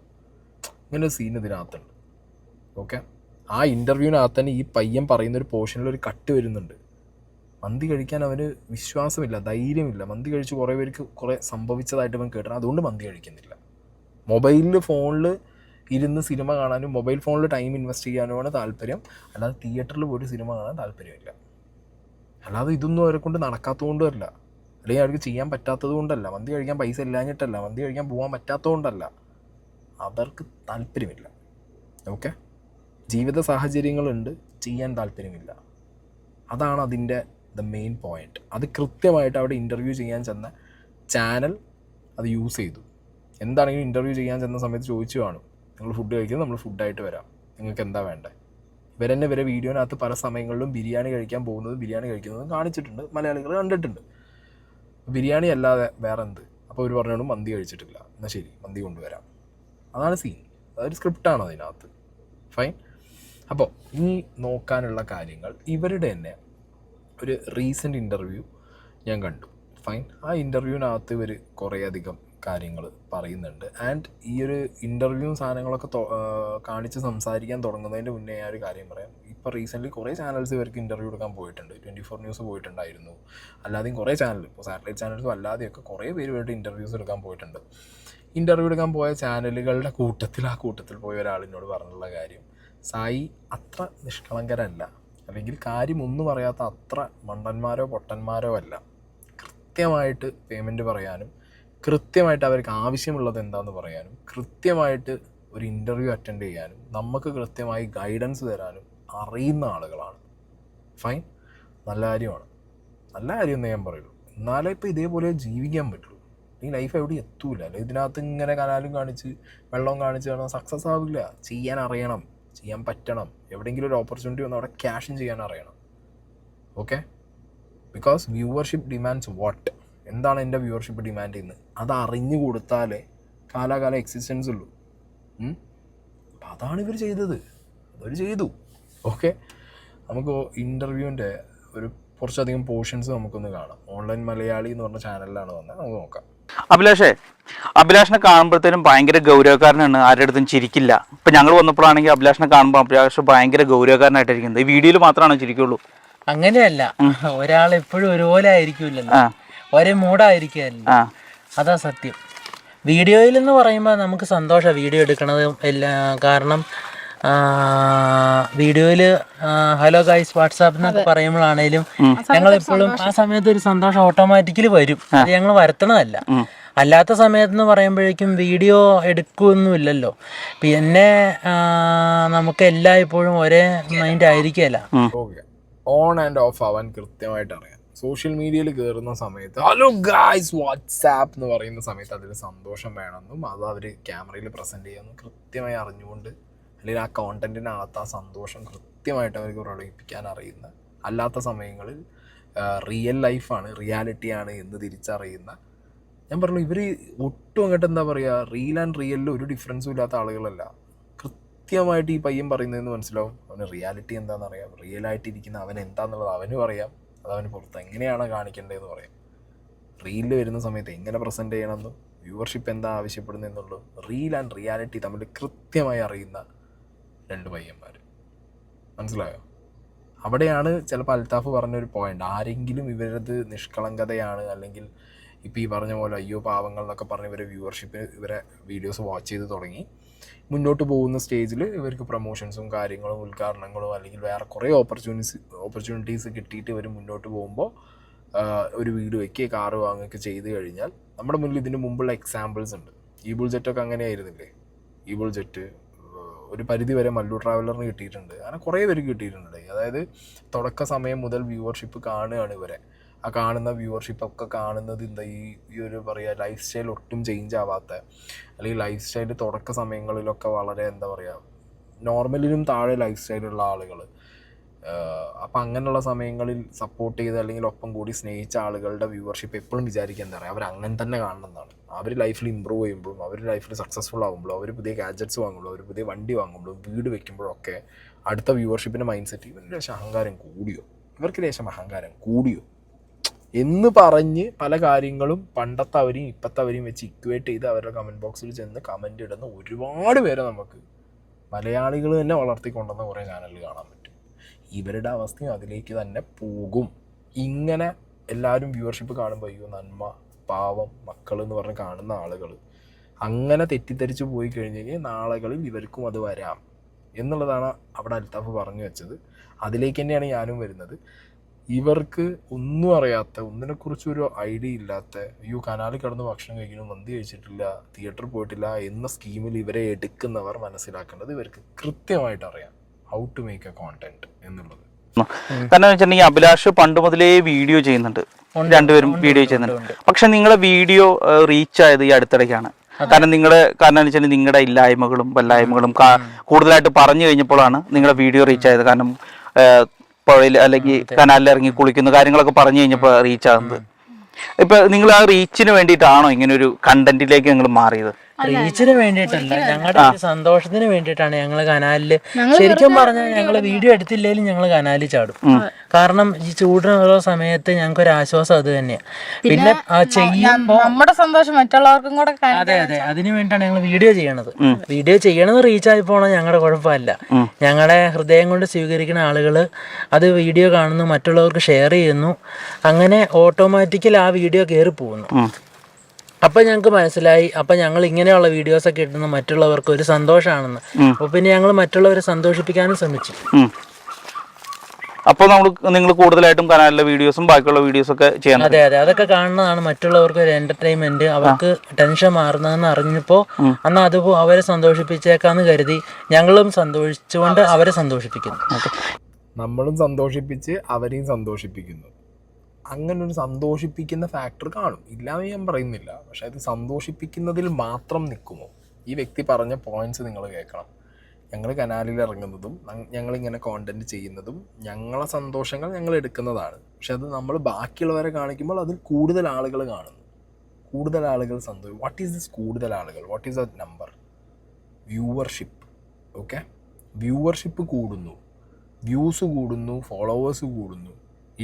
ഇങ്ങനെ ഒരു സീൻ ഇതിനകത്തുണ്ട്. ഓക്കെ, ആ ഇൻ്റർവ്യൂവിനകത്ത് തന്നെ ഈ പയ്യൻ പറയുന്നൊരു പോർഷനിലൊരു കട്ട് വരുന്നുണ്ട്. മന്തി കഴിക്കാൻ അവന് വിശ്വാസമില്ല, ധൈര്യമില്ല. മന്തി കഴിച്ച് കുറേ പേർക്ക് കുറേ സംഭവിച്ചതായിട്ട് അവൻ കേട്ടണം, അതുകൊണ്ട് മന്തി കഴിക്കുന്നില്ല. ഫോണിൽ ഇരുന്ന് സിനിമ കാണാനും മൊബൈൽ ഫോണിൽ ടൈം ഇൻവെസ്റ്റ് ചെയ്യാനുമാണ് താല്പര്യം, അല്ലാതെ തിയേറ്ററിൽ പോയിട്ട് സിനിമ കാണാൻ താല്പര്യമില്ല. അല്ലാതെ ഇതൊന്നും അവരെ കൊണ്ട് നടക്കാത്തതുകൊണ്ടല്ല, അല്ലെങ്കിൽ അവർക്ക് ചെയ്യാൻ പറ്റാത്തത് കൊണ്ടല്ല, മന്തി കഴിക്കാൻ പൈസ ഇല്ലാഞ്ഞിട്ടല്ല, മന്തി കഴിക്കാൻ പോകാൻ പറ്റാത്തതുകൊണ്ടല്ല, അവർക്ക് താല്പര്യമില്ല. ഓക്കെ, ജീവിത സാഹചര്യങ്ങളുണ്ട്, ചെയ്യാൻ താല്പര്യമില്ല. അതാണ് അതിൻ്റെ മെയിൻ പോയിന്റ്. അത് കൃത്യമായിട്ട് അവിടെ ഇൻ്റർവ്യൂ ചെയ്യാൻ ചെന്ന ചാനൽ അത് യൂസ് ചെയ്തു. എന്താണെങ്കിലും ഇൻ്റർവ്യൂ ചെയ്യാൻ ചെന്ന സമയത്ത് ചോദിച്ചു കാണും, നിങ്ങൾ ഫുഡ് കഴിക്കുന്നത്, നമ്മൾ ഫുഡായിട്ട് വരാം, നിങ്ങൾക്ക് എന്താ വേണ്ടത്. ഇവരെന്നെ ഇവരെ വീഡിയോനകത്ത് പല സമയങ്ങളിലും ബിരിയാണി കഴിക്കാൻ പോകുന്നത്, ബിരിയാണി കഴിക്കുന്നതും കാണിച്ചിട്ടുണ്ട്, മലയാളികൾ കണ്ടിട്ടുണ്ട്. ബിരിയാണി അല്ലാതെ വേറെ എന്ത്? അപ്പോൾ അവർ പറഞ്ഞോണ്ട് മന്തി കഴിച്ചിട്ടില്ല, എന്നാൽ ശരി മന്തി കൊണ്ടുവരാം. അതാണ് സീൻ. അതൊരു സ്ക്രിപ്റ്റാണ് അതിനകത്ത്. ഫൈൻ. അപ്പോൾ ഇനി നോക്കാനുള്ള കാര്യങ്ങൾ, ഇവരുടെ തന്നെ ഒരു റീസെൻ്റ് ഇൻ്റർവ്യൂ ഞാൻ കണ്ടു. ഫൈൻ. ആ ഇൻ്റർവ്യൂവിനകത്ത് ഇവർ കുറേയധികം കാര്യങ്ങൾ പറയുന്നുണ്ട്. ആൻഡ് ഈ ഒരു ഇൻ്റർവ്യൂവും സാധനങ്ങളൊക്കെ കാണിച്ച് സംസാരിക്കാൻ തുടങ്ങുന്നതിൻ്റെ മുന്നേ ആ ഒരു കാര്യം പറയാം. ഇപ്പോൾ റീസെൻ്റ്ലി കുറേ ചാനൽസ് ഇവർക്ക് ഇൻ്റർവ്യൂ എടുക്കാൻ പോയിട്ടുണ്ട്. 24 ന്യൂസ് പോയിട്ടുണ്ടായിരുന്നു, അല്ലാതെയും കുറേ ചാനൽ, ഇപ്പോൾ സാറ്റലൈറ്റ് ചാനൽസും അല്ലാതെയൊക്കെ കുറേ പേര് ഇവരുടെ ഇൻ്റർവ്യൂസ് എടുക്കാൻ പോയിട്ടുണ്ട്. ഇൻ്റർവ്യൂ എടുക്കാൻ പോയ ചാനലുകളുടെ കൂട്ടത്തിൽ പോയ ഒരാളിനോട് പറഞ്ഞിട്ടുള്ള കാര്യം, സായി അത്ര നിഷ്കളങ്കരല്ല, അല്ലെങ്കിൽ കാര്യം ഒന്നും അറിയാത്ത അത്ര മണ്ടന്മാരോ പൊട്ടന്മാരോ അല്ല. കൃത്യമായിട്ട് പേയ്മെൻറ്റ് പറയാനും, കൃത്യമായിട്ട് അവർക്ക് ആവശ്യമുള്ളത് എന്താണെന്ന് പറയാനും, കൃത്യമായിട്ട് ഒരു ഇൻ്റർവ്യൂ അറ്റൻഡ് ചെയ്യാനും, നമുക്ക് കൃത്യമായി ഗൈഡൻസ് തരാനും അറിയുന്ന ആളുകളാണ്. ഫൈൻ. നല്ല കാര്യമാണ്, നല്ല കാര്യം എന്നേ ഞാൻ പറയുള്ളൂ. എന്നാലേ ഇപ്പോൾ ഇതേപോലെ ജീവിക്കാൻ പറ്റുള്ളൂ. ഈ ലൈഫ് എവിടെ എത്തൂല. അല്ലെങ്കിൽ ഇതിനകത്ത് ഇങ്ങനെ കനാലും കാണിച്ച് വെള്ളവും കാണിച്ച് കാണാൻ സക്സസ് ആവില്ല. ചെയ്യാൻ അറിയണം, ചെയ്യാൻ പറ്റണം. എവിടെയെങ്കിലും ഒരു ഓപ്പർച്യൂണിറ്റി വന്നാൽ അവിടെ ക്യാഷും ചെയ്യാൻ അറിയണം. Okay, because viewership demands what? എന്താണ് എൻ്റെ വ്യൂവർഷിപ്പ് ഡിമാൻഡ് ചെയ്യുന്നത്? അത് അറിഞ്ഞു കൊടുത്താലേ കാലാകാല എക്സിസ്റ്റൻസ് ഉള്ളൂ. അപ്പം അതാണ് ഇവർ ചെയ്തത്, അവർ ചെയ്തു. ഓക്കെ, നമുക്ക് ഇൻ്റർവ്യൂവിൻ്റെ ഒരു കുറച്ചധികം പോർഷൻസ് നമുക്കൊന്ന് കാണാം. ഓൺലൈൻ മലയാളി എന്ന് പറഞ്ഞ ചാനലിലാണ് വന്നത്, നമുക്ക് നോക്കാം. അഭിലാഷിനെ കാണുമ്പോഴത്തേനും ഭയങ്കര ഗൗരവക്കാരനാണ്, ആരുടെ അടുത്തും ചിരിക്കില്ല. ഇപ്പം ഞങ്ങൾ വന്നപ്പോഴാണെങ്കിൽ അഭിലാഷിനെ കാണുമ്പോൾ അഭിലാഷ് ഭയങ്കര ഗൗരവക്കാരനായിട്ടിരിക്കുന്നത്. ഈ വീഡിയോയിൽ മാത്രമാണ് ചിരിക്കുള്ളൂ. അങ്ങനെയല്ല, ഒരാൾ എപ്പോഴും ഒരുപോലെ ആയിരിക്കില്ലല്ലോ, ഒരേ മൂടായിരിക്കുമല്ലോ. അതാ സത്യം. വീഡിയോയിൽ എന്ന് പറയുമ്പോൾ നമുക്ക് സന്തോഷമാണ് വീഡിയോ എടുക്കണതും എല്ലാം. കാരണം വീഡിയോയിൽ ഹലോ ഗൈസ് വാട്സാപ്പ് എന്നൊക്കെ പറയുമ്പോഴാണേലും ഞങ്ങളെപ്പോഴും ആ സമയത്ത് ഒരു സന്തോഷം ഓട്ടോമാറ്റിക്കലി വരും. അത് ഞങ്ങൾ വരുത്തണതല്ല. അല്ലാത്ത സമയത്തെന്ന് പറയുമ്പോഴേക്കും വീഡിയോ എടുക്കുകയൊന്നുമില്ലല്ലോ. പിന്നെ നമുക്ക് എല്ലായ്പ്പോഴും ഒരേ മൈൻഡ് ആയിരിക്കില്ല. ഓൺ ആൻഡ് ഓഫ് ആവാൻ കൃത്യമായിട്ട് അറിയാം. സോഷ്യൽ മീഡിയയിൽ കയറുന്ന സമയത്ത് ഹലോ ഗായ്സ് വാട്സാപ്പ് എന്ന് പറയുന്ന സമയത്ത് അതിൽ സന്തോഷം വേണമെന്നും അത് അവർ ക്യാമറയിൽ പ്രസൻറ്റ് ചെയ്യാമെന്നും കൃത്യമായി അറിഞ്ഞുകൊണ്ട്, അല്ലെങ്കിൽ ആ കോണ്ടന്റിനകത്ത് ആ സന്തോഷം കൃത്യമായിട്ട് അവർക്ക് പ്രകടിപ്പിക്കാൻ അറിയുന്ന, അല്ലാത്ത സമയങ്ങളിൽ റിയൽ ലൈഫാണ്, റിയാലിറ്റിയാണ് എന്ന് തിരിച്ചറിയുന്ന, ഞാൻ പറഞ്ഞു ഇവർ ഒട്ടും അങ്ങോട്ട് എന്താ പറയുക, റിയൽ ആൻഡ് റിയലിൽ ഒരു ഡിഫറൻസും ഇല്ലാത്ത ആളുകളല്ല. കൃത്യമായിട്ട് ഈ പയ്യൻ പറയുന്നതെന്ന് മനസ്സിലാവും. അവന് റിയാലിറ്റി എന്താണെന്ന് അറിയാം, റിയലായിട്ടിരിക്കുന്ന അവൻ എന്താണെന്നുള്ളത് അവനും അറിയാം, അത് അവന് പുറത്ത് എങ്ങനെയാണ് കാണിക്കേണ്ടതെന്ന് പറയാം. റീലിൽ വരുന്ന സമയത്ത് എങ്ങനെ പ്രസൻറ്റ് ചെയ്യണമെന്നും വ്യൂവർഷിപ്പ് എന്താ ആവശ്യപ്പെടുന്നതെന്നുള്ളൂ റീൽ ആൻഡ് റിയാലിറ്റി തമ്മിൽ കൃത്യമായി അറിയുന്ന രണ്ട് പയ്യന്മാർ. മനസ്സിലായോ? അവിടെയാണ് ചിലപ്പോൾ അൽത്താഫ് പറഞ്ഞൊരു പോയിന്റ്, ആരെങ്കിലും ഇവരത് നിഷ്കളങ്കതയാണ്, അല്ലെങ്കിൽ ഇപ്പോൾ ഈ പറഞ്ഞ പോലെ അയ്യോ പാവങ്ങൾ എന്നൊക്കെ പറഞ്ഞ് ഇവരെ വ്യൂവർഷിപ്പ്, ഇവരെ വീഡിയോസ് വാച്ച് ചെയ്ത് തുടങ്ങി മുന്നോട്ട് പോകുന്ന സ്റ്റേജിൽ ഇവർക്ക് പ്രൊമോഷൻസും കാര്യങ്ങളും ഉദ്ഘാടനങ്ങളും അല്ലെങ്കിൽ വേറെ കുറേ ഓപ്പർച്യൂണിറ്റീസ് കിട്ടിയിട്ട് ഇവർ മുന്നോട്ട് പോകുമ്പോൾ ഒരു വീട് വയ്ക്കുക, കാറ് വാങ്ങുകയൊക്കെ ചെയ്ത് കഴിഞ്ഞാൽ നമ്മുടെ മുന്നിൽ ഇതിന് മുമ്പുള്ള എക്സാമ്പിൾസ് ഉണ്ട്. ഈ ബുൾജെറ്റൊക്കെ അങ്ങനെ ആയിരുന്നില്ലേ? ഈ ബുൾജെറ്റ് ഒരു പരിധി വരെ മല്ലു ട്രാവലറിന് കിട്ടിയിട്ടുണ്ട്, അങ്ങനെ കുറേ പേർക്ക് കിട്ടിയിട്ടുണ്ട്. അതായത് തുടക്ക സമയം മുതൽ വ്യൂവർഷിപ്പ് കാണുകയാണ് ഇവരെ. ആ കാണുന്ന വ്യൂവർഷിപ്പൊക്കെ കാണുന്നത് എന്താ, ഈ ഒരു പറയുക ലൈഫ് സ്റ്റൈൽ ഒട്ടും ചേഞ്ച് ആവാത്ത, അല്ലെങ്കിൽ ലൈഫ് സ്റ്റൈൽ തുടക്ക സമയങ്ങളിലൊക്കെ വളരെ എന്താ പറയുക നോർമലിനും താഴെ ലൈഫ് സ്റ്റൈലുള്ള ആളുകൾ. അപ്പം അങ്ങനെയുള്ള സമയങ്ങളിൽ സപ്പോർട്ട് ചെയ്ത് അല്ലെങ്കിൽ ഒപ്പം കൂടി സ്നേഹിച്ച ആളുകളുടെ വ്യൂവർഷിപ്പ് എപ്പോഴും വിചാരിക്കുക എന്താ പറയുക, അവർ അങ്ങനെ തന്നെ കാണണമെന്നാണ്. അവർ ലൈഫിൽ ഇമ്പ്രൂവ് ചെയ്യുമ്പോഴും, അവർ ലൈഫിൽ സക്സസ്ഫുൾ ആകുമ്പോഴും, അവർ പുതിയ ഗാഡ്ജറ്റ്സ് വാങ്ങുമ്പോഴും, അവർ പുതിയ വണ്ടി വാങ്ങുമ്പോഴും, വീട് വെക്കുമ്പോഴൊക്കെ അടുത്ത വ്യൂവർഷിപ്പിൻ്റെ മൈൻഡ് സെറ്റ് ഇവരുടെ ലേശം അഹങ്കാരം കൂടിയോ, ഇവർക്ക് ലേശം അഹങ്കാരം കൂടിയോ എന്ന് പറഞ്ഞ് പല കാര്യങ്ങളും പണ്ടത്തവരെയും ഇപ്പത്തവരെയും വെച്ച് ഇക്വേറ്റ് ചെയ്ത് അവരുടെ കമൻറ്റ് ബോക്സിൽ ചെന്ന് കമൻ്റ് ഇടുന്ന ഒരുപാട് പേരെ നമുക്ക് മലയാളികൾ തന്നെ വളർത്തിക്കൊണ്ടുവന്ന കുറേ ചാനലിൽ കാണാൻ പറ്റും. ഇവരുടെ അവസ്ഥയും അതിലേക്ക് തന്നെ പോകും. ഇങ്ങനെ എല്ലാവരും വ്യൂവർഷിപ്പ് കാണുമ്പോൾ അയ്യോ നന്മ, പാവം, മക്കൾ എന്ന് പറഞ്ഞ് കാണുന്ന ആളുകൾ അങ്ങനെ തെറ്റിദ്ധരിച്ച് പോയി കഴിഞ്ഞ് കഴിഞ്ഞാൽ നാളുകളിൽ ഇവർക്കും അത് വരാം എന്നുള്ളതാണ് അവിടെ അൽത്താഫ് പറഞ്ഞു വെച്ചത്. അതിലേക്ക് തന്നെയാണ് ഞാനും വരുന്നത്. ഇവർക്ക് ഒന്നും അറിയാത്ത, ഒന്നിനെക്കുറിച്ച് ഒരു ഐഡിയ ഇല്ലാത്ത, അയ്യോ കനാലിൽ കിടന്ന് ഭക്ഷണം കഴിക്കുന്നു, മന്തി കഴിച്ചിട്ടില്ല, തിയേറ്ററിൽ പോയിട്ടില്ല എന്ന സ്കീമിൽ ഇവരെ എടുക്കുന്നവർ മനസ്സിലാക്കേണ്ടത് ഇവർക്ക് കൃത്യമായിട്ട് അറിയാം how to make a content എന്നുള്ളത്. കാരണം വെച്ചിട്ടുണ്ടെങ്കിൽ അഭിലാഷ് പണ്ട് മുതലേ വീഡിയോ ചെയ്യുന്നുണ്ട്, രണ്ടുപേരും വീഡിയോ ചെയ്യുന്നുണ്ട്. പക്ഷെ നിങ്ങളുടെ വീഡിയോ റീച്ച് ആയത് ഈ അടുത്തിടയ്ക്കാണ്. കാരണം കാരണം വെച്ചിട്ടുണ്ടെങ്കിൽ നിങ്ങളുടെ ഇല്ലായ്മകളും വല്ലായ്മകളും കൂടുതലായിട്ട് പറഞ്ഞു കഴിഞ്ഞപ്പോഴാണ് നിങ്ങളുടെ വീഡിയോ റീച്ച് ആയത്. കാരണം പുഴയിൽ അല്ലെങ്കിൽ കനാലിൽ ഇറങ്ങി കുളിക്കുന്ന കാര്യങ്ങളൊക്കെ പറഞ്ഞു കഴിഞ്ഞപ്പോൾ റീച്ച് ആകുന്നത്. ഇപ്പൊ നിങ്ങൾ ആ റീച്ചിന് വേണ്ടിയിട്ടാണോ ഇങ്ങനെ ഒരു കണ്ടന്റിലേക്ക് നിങ്ങൾ മാറിയത്? റീച്ചിന് വേണ്ടിയിട്ടല്ല, ഞങ്ങളുടെ ഒരു സന്തോഷത്തിന് വേണ്ടിയിട്ടാണ് ഞങ്ങൾ കനാലില്. ശരിക്കും പറഞ്ഞാൽ ഞങ്ങൾ വീഡിയോ എടുത്തില്ലെങ്കിലും ഞങ്ങൾ കനാലിൽ ചാടും. കാരണം ഈ ചൂടിന് ഓരോ സമയത്ത് ഞങ്ങൾക്ക് ഒരു ആശ്വാസം അത് തന്നെയാണ്. പിന്നെ ചെയ്യുമ്പോ നമ്മുടെ സന്തോഷം മറ്റുള്ളവർക്കും കൂടെ. അതെ, അതിന് വേണ്ടിയിട്ടാണ് ഞങ്ങൾ വീഡിയോ ചെയ്യണത്. വീഡിയോ ചെയ്യണത് റീച്ച് ആയി പോകണം ഞങ്ങളുടെ കുഴപ്പമല്ല. ഞങ്ങളുടെ ഹൃദയം കൊണ്ട് സ്വീകരിക്കുന്ന ആളുകൾ അത് വീഡിയോ കാണുന്നു, മറ്റുള്ളവർക്ക് ഷെയർ ചെയ്യുന്നു, അങ്ങനെ ഓട്ടോമാറ്റിക്കലി ആ വീഡിയോ കയറി പോകുന്നു. അപ്പം ഞങ്ങൾക്ക് മനസ്സിലായി, അപ്പം ഞങ്ങൾ ഇങ്ങനെയുള്ള വീഡിയോസൊക്കെ ഇടുന്ന മറ്റുള്ളവർക്ക് ഒരു സന്തോഷമാണെന്ന്. അപ്പോൾ പിന്നെ ഞങ്ങൾ മറ്റുള്ളവരെ സന്തോഷിപ്പിക്കാനും ശ്രമിച്ചു. അപ്പോൾ നിങ്ങൾ കൂടുതലായിട്ടും കനാലിലെ വീഡിയോസും ബാക്കിയുള്ള വീഡിയോസൊക്കെ ചെയ്യണം. അതെ, അതൊക്കെ കാണുന്നതാണ് മറ്റുള്ളവർക്ക് ഒരു എന്റർടൈൻമെന്റ്, അവർക്ക് ടെൻഷൻ മാറുന്നതെന്ന് അറിഞ്ഞപ്പോൾ അന്ന് അത് അവരെ സന്തോഷിപ്പിച്ചേക്കാന്ന് കരുതി ഞങ്ങളും സന്തോഷിച്ചുകൊണ്ട് അവരെ സന്തോഷിപ്പിക്കുന്നു. നമ്മളും സന്തോഷിപ്പിച്ച് അവരെയും സന്തോഷിപ്പിക്കുന്നു. അങ്ങനെ ഒരു സന്തോഷിപ്പിക്കുന്ന ഫാക്ടർ കാണും, ഇല്ലാന്ന് ഞാൻ പറയുന്നില്ല. പക്ഷെ അത് സന്തോഷിപ്പിക്കുന്നതിൽ മാത്രം നിൽക്കുമോ? ഈ വ്യക്തി പറഞ്ഞ പോയിന്റ്സ് നിങ്ങൾ കേൾക്കണം. ഞങ്ങൾ കനാലിൽ ഇറങ്ങുന്നതും ഞങ്ങളിങ്ങനെ കോണ്ടന്റ് ചെയ്യുന്നതും ഞങ്ങളെ സന്തോഷങ്ങൾ ഞങ്ങൾ എടുക്കുന്നതാണ്. പക്ഷെ അത് നമ്മൾ ബാക്കിയുള്ളവരെ കാണിക്കുമ്പോൾ അതിൽ കൂടുതൽ ആളുകൾ കാണുന്നു, കൂടുതൽ ആളുകൾ സന്തോഷം. വാട്ട് ഈസ് ദിസ് കൂടുതൽ ആളുകൾ? What is the number? Viewership. Okay, viewership കൂടുന്നു, വ്യൂസ് കൂടുന്നു, ഫോളോവേഴ്സ് കൂടുന്നു,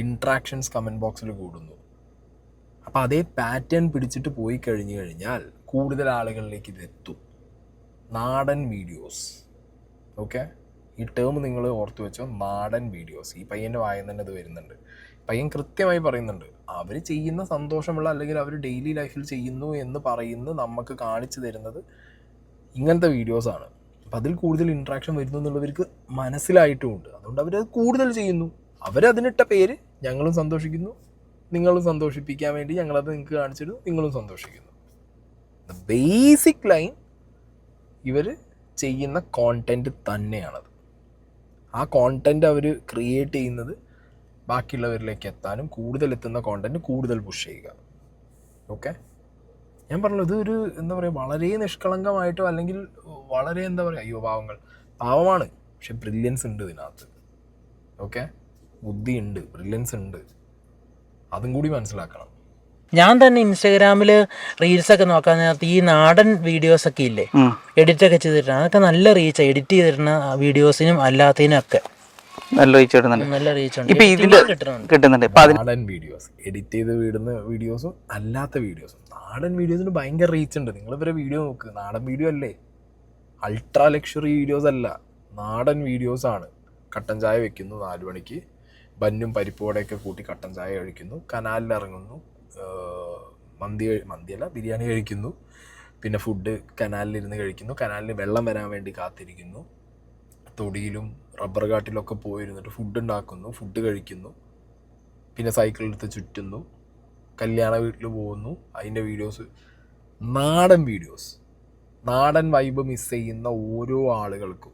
ഇൻട്രാക്ഷൻസ് കമൻറ്റ് ബോക്സിൽ കൂടുന്നു. അപ്പോൾ അതേ പാറ്റേൺ പിടിച്ചിട്ട് പോയി കഴിഞ്ഞു കഴിഞ്ഞാൽ കൂടുതൽ ആളുകളിലേക്ക് ഇതെത്തും. നാടൻ വീഡിയോസ്. ഓക്കെ, ഈ ടേം നിങ്ങൾ ഓർത്ത് വെച്ചോ, നാടൻ വീഡിയോസ്. ഈ പയ്യൻ്റെ വായിൽ തന്നെ അത് വരുന്നുണ്ട്. പയ്യൻ കൃത്യമായി പറയുന്നുണ്ട്, അവർ ചെയ്യുന്ന സന്തോഷമുള്ള അല്ലെങ്കിൽ അവർ ഡെയിലി ലൈഫിൽ ചെയ്യുന്നു എന്ന് പറയുന്നത് നമുക്ക് കാണിച്ചു തരുന്നത് ഇങ്ങനത്തെ വീഡിയോസാണ്. അപ്പം അതിൽ കൂടുതൽ ഇൻട്രാക്ഷൻ വരുന്നു എന്നുള്ളവർക്ക് മനസ്സിലായിട്ടുമുണ്ട്. അതുകൊണ്ട് അവരത് കൂടുതൽ ചെയ്യുന്നു. അവരതിനിട്ട പേര് ഞങ്ങളും സന്തോഷിക്കുന്നു, നിങ്ങളും സന്തോഷിപ്പിക്കാൻ വേണ്ടി ഞങ്ങളത് നിങ്ങൾക്ക് കാണിച്ചിട്ട് നിങ്ങളും സന്തോഷിക്കുന്നു. ദ ബേസിക് ലൈൻ ഇവർ ചെയ്യുന്ന കോണ്ടന്റ് തന്നെയാണത്. ആ കോണ്ടന്റ് അവർ ക്രിയേറ്റ് ചെയ്യുന്നത് ബാക്കിയുള്ളവരിലേക്ക് എത്താനും, കൂടുതൽ എത്തുന്ന കോണ്ടന്റ് കൂടുതൽ പുഷ് ചെയ്യുക. ഓക്കെ, ഞാൻ പറഞ്ഞു ഇതൊരു എന്താ പറയുക, വളരെ നിഷ്കളങ്കമായിട്ടോ അല്ലെങ്കിൽ വളരെ എന്താ പറയുക, അയ്യോ പാവമാണ്, പക്ഷെ ബ്രില്യൻസ് ഉണ്ട് ഇതിനകത്ത്. ഓക്കെ, ബുദ്ധിയുണ്ട്, ബ്രില്യൻസ് ഉണ്ട്, അതും കൂടി മനസ്സിലാക്കണം. ഞാൻ തന്നെ ഇൻസ്റ്റാഗ്രാമിൽ റീൽസൊക്കെ നോക്കാൻ നേരത്ത് ഈ നാടൻ വീഡിയോസൊക്കെ ഇല്ലേ, എഡിറ്റൊക്കെ ചെയ്തിട്ടാണ്, അതൊക്കെ നല്ല റീച്ച്. എഡിറ്റ് ചെയ്തിരുന്ന വീഡിയോസിനും അല്ലാത്തതിനും ഒക്കെ നല്ല റീച്ച് കിട്ടുന്നുണ്ട്. നല്ല റീച്ച് ഉണ്ട്. ഇപ്പൊ ഇതില് കിട്ടുന്നുണ്ട്. നാടൻ വീഡിയോസ്, എഡിറ്റ് ചെയ്ത് വിടുന്ന വീഡിയോസും അല്ലാത്ത വീഡിയോസും. നാടൻ വീഡിയോസിന് ഭയങ്കര റീച്ച് ഉണ്ട്. നിങ്ങൾ ഇവരെ വീഡിയോ നോക്ക്, നാടൻ വീഡിയോ അല്ലേ, അൾട്രാ ലക്ഷറി വീഡിയോസ് അല്ല, നാടൻ വീഡിയോസാണ്. കട്ടൻ ചായ വെക്കുന്നു 4 മണിക്ക്, ബന്നും പരിപ്പോടെയൊക്കെ കൂട്ടി കട്ടൻ ചായ കഴിക്കുന്നു, കനാലിൽ ഇറങ്ങുന്നു, മന്തിയല്ല ബിരിയാണി കഴിക്കുന്നു, പിന്നെ ഫുഡ് കനാലിലിരുന്ന് കഴിക്കുന്നു, കനാലിൽ വെള്ളം വരാൻ വേണ്ടി കാത്തിരിക്കുന്നു, തൊടിയിലും റബ്ബർ കാട്ടിലൊക്കെ പോയിരുന്നിട്ട് ഫുഡ് ഉണ്ടാക്കുന്നു, ഫുഡ് കഴിക്കുന്നു, പിന്നെ സൈക്കിൾ എടുത്ത് ചുറ്റുന്നു, കല്യാണ വീട്ടിൽ പോകുന്നു, അതിൻ്റെ വീഡിയോസ്. നാടൻ വീഡിയോസ്, നാടൻ വൈബ് മിസ് ചെയ്യുന്ന ഓരോ ആളുകൾക്കും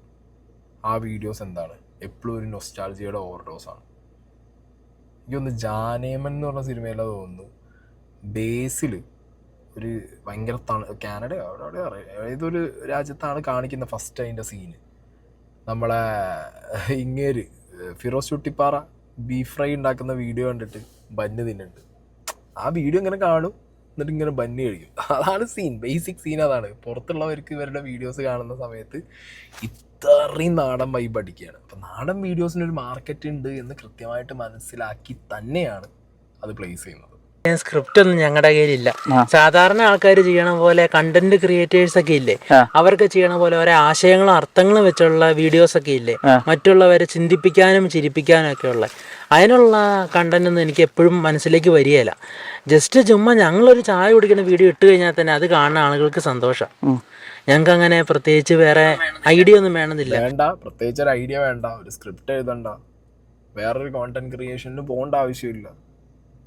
ആ വീഡിയോസ് എന്താണ്, എപ്പോഴും ഒരു നൊസ്റ്റാൾജിയുടെ ഓവർഡോസാണ്. എനിക്കൊന്ന് ജാനേമൻ എന്ന് പറഞ്ഞ സിനിമയിലാണ് തോന്നുന്നു, ബേസിൽ ഒരു ഭയങ്കര കാനഡ അവിടെ ഏതൊരു രാജ്യത്താണ് കാണിക്കുന്ന ഫസ്റ്റ് അതിൻ്റെ സീന്. നമ്മളെ ഇങ്ങേര് ഫിറോസ് ചുട്ടിപ്പാറ ബീഫ് ഫ്രൈ ഉണ്ടാക്കുന്ന വീഡിയോ കണ്ടിട്ട് ബന്ന് തിന്നുന്നുണ്ട്. ആ വീഡിയോ ഇങ്ങനെ കാണും, എന്നിട്ട് ഇങ്ങനെ ബന്ന് കഴിക്കും. അതാണ് സീൻ, ബേസിക് സീൻ അതാണ്. പുറത്തുള്ളവർക്ക് ഇവരുടെ വീഡിയോസ് കാണുന്ന സമയത്ത് ഇത്രയും നാടൻ വൈബ് അടിക്കുകയാണ്. അപ്പം നാടൻ വീഡിയോസിനൊരു മാർക്കറ്റ് ഉണ്ട് എന്ന് കൃത്യമായിട്ട് മനസ്സിലാക്കി തന്നെയാണ് അത് പ്ലേസ് ചെയ്യുന്നത്. സ്ക്രിപ്റ്റ് ഒന്നും ഞങ്ങളുടെ കയ്യിലില്ല. സാധാരണ ആൾക്കാർ ചെയ്യണ പോലെ കണ്ടന്റ് ക്രിയേറ്റേഴ്സ് ഒക്കെ ഇല്ലേ, അവർക്ക് ചെയ്യണ പോലെ ഓരോ ആശയങ്ങളും അർത്ഥങ്ങളും വെച്ചുള്ള വീഡിയോസ് ഒക്കെ ഇല്ലേ, മറ്റുള്ളവരെ ചിന്തിപ്പിക്കാനും ചിരിപ്പിക്കാനും ഒക്കെ ഉള്ള അതിനുള്ള കണ്ടന്റ് ഒന്നും എനിക്ക് എപ്പോഴും മനസ്സിലേക്ക് വരികയില്ല. ജസ്റ്റ് ചുമ്മാ ഞങ്ങളൊരു ചായ കുടിക്കുന്ന വീഡിയോ ഇട്ട് കഴിഞ്ഞാൽ തന്നെ അത് കാണുന്ന ആളുകൾക്ക് സന്തോഷം. ഞങ്ങൾക്ക് അങ്ങനെ പ്രത്യേകിച്ച് വേറെ ഐഡിയ ഒന്നും വേണമെന്നില്ല. വേണ്ട, പ്രത്യേകിച്ച് ഒരു ഐഡിയ വേണ്ട, ഒരു സ്ക്രിപ്റ്റ് എഴുതണ്ട, വേറൊരു കോണ്ടന്റ് ക്രിയേഷനിൽ പോകേണ്ട ആവശ്യമില്ല.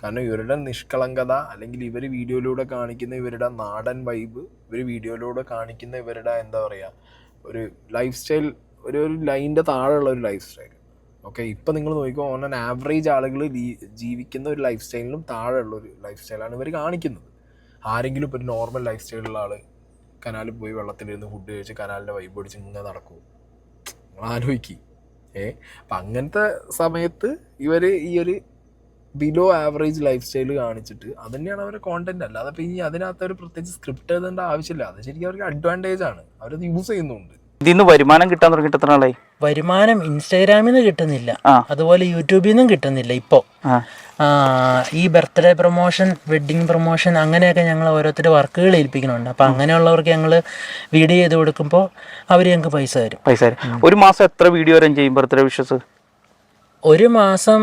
കാരണം ഇവരുടെ നിഷ്കളങ്കത, അല്ലെങ്കിൽ ഇവർ വീഡിയോയിലൂടെ കാണിക്കുന്ന ഇവരുടെ നാടൻ വൈബ്, ഇവർ വീഡിയോയിലൂടെ കാണിക്കുന്ന ഇവരുടെ എന്താ പറയുക ഒരു ലൈഫ് സ്റ്റൈൽ, ഒരു ലൈനിൻ്റെ താഴെയുള്ള ഒരു ലൈഫ് സ്റ്റൈൽ. ഓക്കെ, ഇപ്പം നിങ്ങൾ നോക്കിക്കോ, ഓൺ ആൻ ആവറേജ് ആളുകൾ ജീവിക്കുന്ന ഒരു ലൈഫ് സ്റ്റൈലിനും താഴെയുള്ള ഒരു ലൈഫ് സ്റ്റൈലാണ് ഇവർ കാണിക്കുന്നത്. ആരെങ്കിലും ഇപ്പോൾ ഒരു നോർമൽ ലൈഫ് സ്റ്റൈലുള്ള ആൾ കനാലിൽ പോയി വെള്ളത്തിലിരുന്ന് ഫുഡ് കഴിച്ച് കനാലിൻ്റെ വൈബ് പിടിച്ച് ഇങ്ങനെ നടക്കുമോ? നിങ്ങൾ ആലോചിക്കുക. അപ്പം അങ്ങനത്തെ സമയത്ത് ഇവർ ഈ ഒരു ബിലോ ആവറേജ് ലൈഫ് സ്റ്റൈൽ കാണിച്ചിട്ട് അത് തന്നെയാണ് അവരുടെ കോണ്ടന്റ്. അല്ലാതെ ഇപ്പം ഇനി അതിനകത്ത് ഒരു പ്രത്യേകിച്ച് സ്ക്രിപ്റ്റ് എഴുതേണ്ട ആവശ്യമില്ല. അത് ശരിക്കും അവർക്ക് അഡ്വാൻറ്റേജ് ആണ്, അവരത് യൂസ് ചെയ്യുന്നുണ്ട്. ഇതിൽ നിന്ന് വരുമാനം കിട്ടാൻ തുടങ്ങിയിട്ട് എത്ര നാളായി? വരുമാനം ഇൻസ്റ്റാഗ്രാമിൽ നിന്ന് കിട്ടുന്നില്ല, അതുപോലെ യൂട്യൂബിൽ നിന്നും കിട്ടുന്നില്ല. ഇപ്പോൾ ഈ ബർത്ത്ഡേ പ്രൊമോഷൻ, വെഡ്ഡിങ് പ്രൊമോഷൻ, അങ്ങനെയൊക്കെ ഞങ്ങൾ ഓരോരുത്തർ വർക്കുകൾ ഏൽപ്പിക്കുന്നുണ്ട്. അപ്പം അങ്ങനെയുള്ളവർക്ക് ഞങ്ങൾ വീഡിയോ ചെയ്ത് കൊടുക്കുമ്പോൾ അവർ ഞങ്ങൾക്ക് പൈസ തരും. ഒരു മാസം എത്ര വീഡിയോ വരെ ചെയ്യും ബർത്ത്ഡേ വിഷസ്? ഒരു മാസം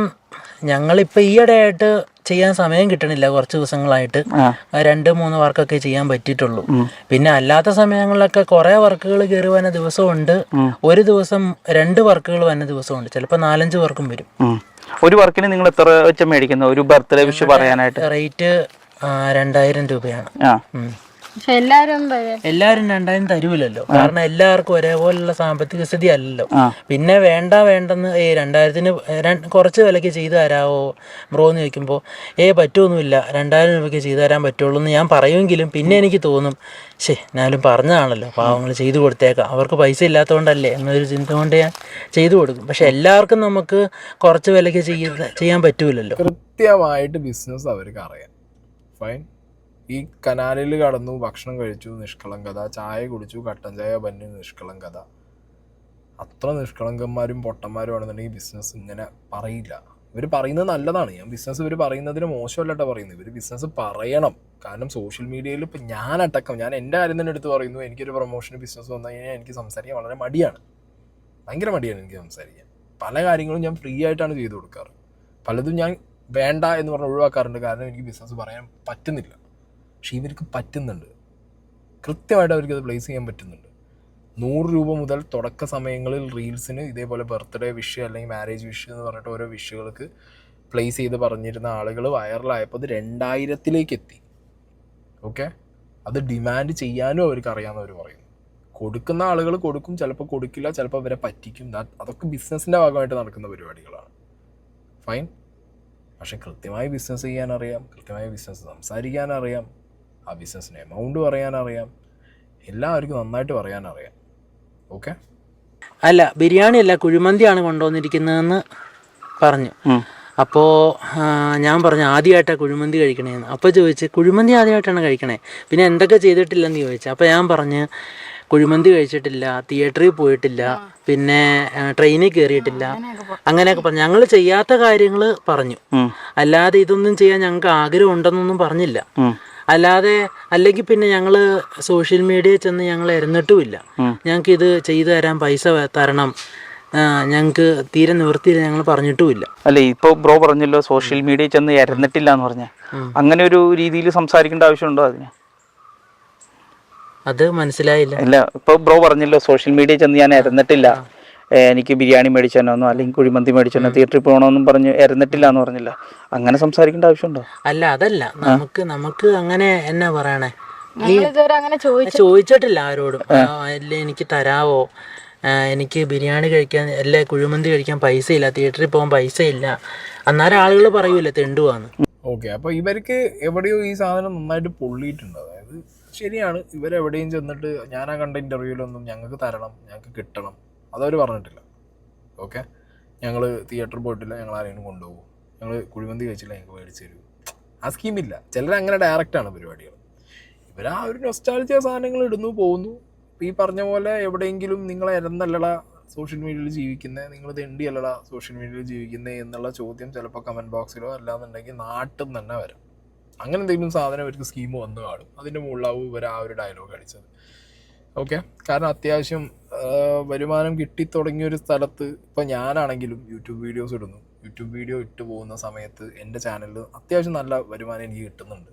ഞങ്ങളിപ്പോൾ ഈയിടെയായിട്ട് ചെയ്യാൻ സമയം കിട്ടണില്ല. കുറച്ച് ദിവസങ്ങളായിട്ട് 2-3 വർക്കൊക്കെ ചെയ്യാൻ പറ്റിയിട്ടുള്ളൂ. പിന്നെ അല്ലാത്ത സമയങ്ങളിലൊക്കെ കുറേ വർക്കുകൾ കയറി വരുന്ന ദിവസമുണ്ട്. ഒരു ദിവസം 2 വർക്കുകൾ വരുന്ന ദിവസമുണ്ട്. ചിലപ്പോൾ 4-5 വർക്കും വരും. ഒരു വർക്കിന് നിങ്ങൾ എത്ര വെച്ച് മേടിക്കുന്നത് ഒരു ബർത്ത്ഡേ വിഷ് പറയാനായിട്ട്? റേറ്റ് 2000 രൂപയാണ്. പക്ഷെ എല്ലാരും 2000 തരൂലല്ലോ, കാരണം എല്ലാവർക്കും ഒരേപോലുള്ള സാമ്പത്തിക സ്ഥിതി അല്ലല്ലോ. പിന്നെ വേണ്ടെന്ന് 2000-ന് കുറച്ച് വിലയ്ക്ക് ചെയ്തു തരാമോ ബ്രോ എന്ന് ചോദിക്കുമ്പോൾ പറ്റുമൊന്നുമില്ല, 2000 രൂപയ്ക്ക് ചെയ്തു തരാൻ പറ്റുള്ളൂ എന്ന് ഞാൻ പറയുമെങ്കിലും പിന്നെ എനിക്ക് തോന്നും ഞാനും പറഞ്ഞതാണല്ലോ, പാവങ്ങൾ ചെയ്തു കൊടുത്തേക്കാം, അവർക്ക് പൈസ ഇല്ലാത്തതുകൊണ്ടല്ലേ എന്നൊരു ചിന്ത കൊണ്ട് ഞാൻ ചെയ്തു കൊടുക്കും. പക്ഷെ എല്ലാവർക്കും നമുക്ക് കുറച്ച് വിലയ്ക്ക് ചെയ്യാൻ പറ്റൂലല്ലോ. കൃത്യമായിട്ട് ബിസിനസ് അവർക്ക് അറിയാം. ഫൈൻ, ഈ കനാലിൽ കടന്നു, ഭക്ഷണം കഴിച്ചു, നിഷ്കളങ്കത, ചായ കുടിച്ചു, കട്ടൻ ചായ പന്നു, നിഷ്കളങ്കത. അത്ര നിഷ്കളങ്കന്മാരും പൊട്ടന്മാരും ആണെന്നുണ്ടെങ്കിൽ ബിസിനസ് ഇങ്ങനെ പറയില്ല. ഇവർ പറയുന്നത് നല്ലതാണ്. ഞാൻ ബിസിനസ് ഇവർ പറയുന്നതിന് മോശമല്ലട്ടോ പറയുന്നത്. ഇവർ ബിസിനസ് പറയണം. കാരണം സോഷ്യൽ മീഡിയയിൽ ഇപ്പം ഞാൻ എൻ്റെ കാര്യം തന്നെ എടുത്ത് പറയുന്നു. എനിക്കൊരു പ്രൊമോഷന് ബിസിനസ് വന്നു കഴിഞ്ഞാൽ എനിക്ക് സംസാരിക്കാൻ വളരെ മടിയാണ്, ഭയങ്കര മടിയാണ് എനിക്ക് സംസാരിക്കാൻ. പല കാര്യങ്ങളും ഞാൻ ഫ്രീ ആയിട്ടാണ് ചെയ്തു കൊടുക്കാറ്. പലതും ഞാൻ വേണ്ട എന്ന് പറഞ്ഞ് ഒഴിവാക്കാറുണ്ട്, കാരണം എനിക്ക് ബിസിനസ് പറയാൻ പറ്റുന്നില്ല. പക്ഷേ ഇവർക്ക് പറ്റുന്നുണ്ട്, കൃത്യമായിട്ട് അവർക്കത് പ്ലേസ് ചെയ്യാൻ പറ്റുന്നുണ്ട്. 100 രൂപ മുതൽ തുടക്ക സമയങ്ങളിൽ റീൽസിന് ഇതേപോലെ ബർത്ത്ഡേ വിഷ് അല്ലെങ്കിൽ മാരേജ് വിഷ് എന്ന് പറഞ്ഞിട്ട് ഓരോ വിഷുകൾക്ക് പ്ലേസ് ചെയ്ത് പറഞ്ഞിരുന്ന ആളുകൾ വൈറലായപ്പോൾ അത് 2000-ലേക്ക് എത്തി. ഓക്കെ, അത് ഡിമാൻഡ് ചെയ്യാനും അവർക്ക് അറിയാമെന്നവർ പറയുന്നു. കൊടുക്കുന്ന ആളുകൾ കൊടുക്കും, ചിലപ്പോൾ കൊടുക്കില്ല, ചിലപ്പോൾ അവരെ പറ്റിക്കും. അതൊക്കെ ബിസിനസ്സിൻ്റെ ഭാഗമായിട്ട് നടക്കുന്ന പരിപാടികളാണ്. ഫൈൻ, പക്ഷെ കൃത്യമായി ബിസിനസ് ചെയ്യാനറിയാം, കൃത്യമായി ബിസിനസ് സംസാരിക്കാനറിയാം, ആ ബിസിനസ്സിന് എമൗണ്ട് പറയാനറിയാം, എല്ലാവർക്കും നന്നായിട്ട് പറയാനറിയാം. ഓക്കെ, അല്ല ബിരിയാണി അല്ല കുഴിമന്തിയാണ് കൊണ്ടുവന്നിരിക്കുന്നതെന്ന് പറഞ്ഞു. അപ്പോൾ ഞാൻ പറഞ്ഞു ആദ്യമായിട്ടാണ് കുഴിമന്തി കഴിക്കണേന്ന്. അപ്പോൾ ചോദിച്ച് കുഴിമന്തി ആദ്യമായിട്ടാണ് കഴിക്കണേ, പിന്നെ എന്തൊക്കെ ചെയ്തിട്ടില്ലെന്ന് ചോദിച്ചു. അപ്പോൾ ഞാൻ പറഞ്ഞ് കുഴിമന്തി കഴിച്ചിട്ടില്ല, തിയേറ്ററിൽ പോയിട്ടില്ല, പിന്നെ ട്രെയിനിൽ കയറിയിട്ടില്ല, അങ്ങനെയൊക്കെ പറഞ്ഞു. ഞങ്ങൾ ചെയ്യാത്ത കാര്യങ്ങൾ പറഞ്ഞു, അല്ലാതെ ഇതൊന്നും ചെയ്യാൻ ഞങ്ങൾക്ക് ആഗ്രഹം ഉണ്ടെന്നൊന്നും പറഞ്ഞില്ല. അല്ലെങ്കിൽ പിന്നെ ഞങ്ങൾ സോഷ്യൽ മീഡിയയിൽ ചെന്ന് ഞങ്ങൾ ഇരുന്നിട്ടുമില്ല. ഞങ്ങൾക്ക് ഇത് ചെയ്തു തരാൻ പൈസ തരണം, ഞങ്ങൾക്ക് തീരെ നിവൃത്തിയില്ല, ഞങ്ങൾ പറഞ്ഞിട്ടുമില്ല. അല്ലേ, ഇപ്പോൾ ബ്രോ പറഞ്ഞല്ലോ സോഷ്യൽ മീഡിയയിൽ ചെന്ന് ഇരുന്നിട്ടില്ല എന്ന് പറഞ്ഞാൽ, അങ്ങനെ ഒരു രീതിയിൽ സംസാരിക്കേണ്ട ആവശ്യമുണ്ടോ അതിന്? അത് മനസ്സിലായില്ല. അല്ല, ഇപ്പോൾ ബ്രോ പറഞ്ഞല്ലോ സോഷ്യൽ മീഡിയയിൽ ചെന്ന് ഞാൻ ഇരുന്നിട്ടില്ല, എനിക്ക് ബിരിയാണി മേടിച്ചെന്നോ അല്ലെങ്കിൽ കുഴിമന്തി മേടിച്ചെന്നോ തിയേറ്ററിൽ പോകണമെന്നും പറഞ്ഞ് ഇരുന്നിട്ടില്ല എന്ന് പറഞ്ഞില്ല, അങ്ങനെ സംസാരിക്കേണ്ട ആവശ്യമുണ്ടോ? അല്ല, അതല്ല, നമുക്ക് അങ്ങനെ എന്നാ പറയണേ, അങ്ങനെ ചോദിച്ചിട്ടില്ല ആരോടും. അല്ലേ എനിക്ക് തരാവോ, എനിക്ക് ബിരിയാണി കഴിക്കാൻ അല്ലേ കുഴിമന്തി കഴിക്കാൻ പൈസ ഇല്ല, തിയേറ്ററിൽ പോകാൻ പൈസ ഇല്ല, അന്നേരം ആളുകൾ പറയൂല്ലേ തെണ്ടുവാന്ന്. ഓക്കെ, അപ്പോൾ ഇവർക്ക് എവിടെയോ ഈ സാധനം നന്നായിട്ട് പൊള്ളിയിട്ടുണ്ട്. അതായത് ശരിയാണ്, ഇവരെവിടെയും ചെന്നിട്ട് ഞാൻ ആ കണ്ട ഇൻ്റർവ്യൂവിലൊന്നും ഞങ്ങൾക്ക് തരണം, ഞങ്ങൾക്ക് കിട്ടണം, അതവർ പറഞ്ഞിട്ടില്ല. ഓക്കെ, ഞങ്ങൾ തിയേറ്ററിൽ പോയിട്ടില്ല, ഞങ്ങൾ ആരെങ്കിലും കൊണ്ടുപോകും, ഞങ്ങൾ കുഴിമന്തി കഴിച്ചില്ല, ഞങ്ങൾക്ക് മേടിച്ച് തരും, ആ സ്കീമില്ല. ചിലർ അങ്ങനെ ഡയറക്റ്റാണ് പരിപാടികൾ. ഇവർ ആ ഒരു നൊസ്റ്റാൾജിയ സാധനങ്ങൾ ഇടുന്നു, പോകുന്നു. ഈ പറഞ്ഞ പോലെ എവിടെയെങ്കിലും നിങ്ങളെ ഇരന്നല്ലട സോഷ്യൽ മീഡിയയിൽ ജീവിക്കുന്നത്, നിങ്ങൾ തെണ്ടിയല്ലട സോഷ്യൽ മീഡിയയിൽ ജീവിക്കുന്നത് എന്നുള്ള ചോദ്യം ചിലപ്പോൾ കമൻറ്റ് ബോക്സിലോ അല്ലാന്നുണ്ടെങ്കിൽ നാട്ടിൽ നിന്ന് തന്നെ വരും. അങ്ങനെ എന്തെങ്കിലും സാധനം ഇവർക്ക് സ്കീം വന്നു കാണും, അതിൻ്റെ മുകളിലാവും ഇവർ ആ ഒരു ഡയലോഗ് അടിച്ചത്. ഓക്കെ, കാരണം അത്യാവശ്യം വരുമാനം കിട്ടിത്തുടങ്ങിയൊരു സ്ഥലത്ത് ഇപ്പം ഞാനാണെങ്കിലും യൂട്യൂബ് വീഡിയോസ് ഇടുന്നു. യൂട്യൂബ് വീഡിയോ ഇട്ട് പോകുന്ന സമയത്ത് എൻ്റെ ചാനലിൽ അത്യാവശ്യം നല്ല വരുമാനം എനിക്ക് കിട്ടുന്നുണ്ട്.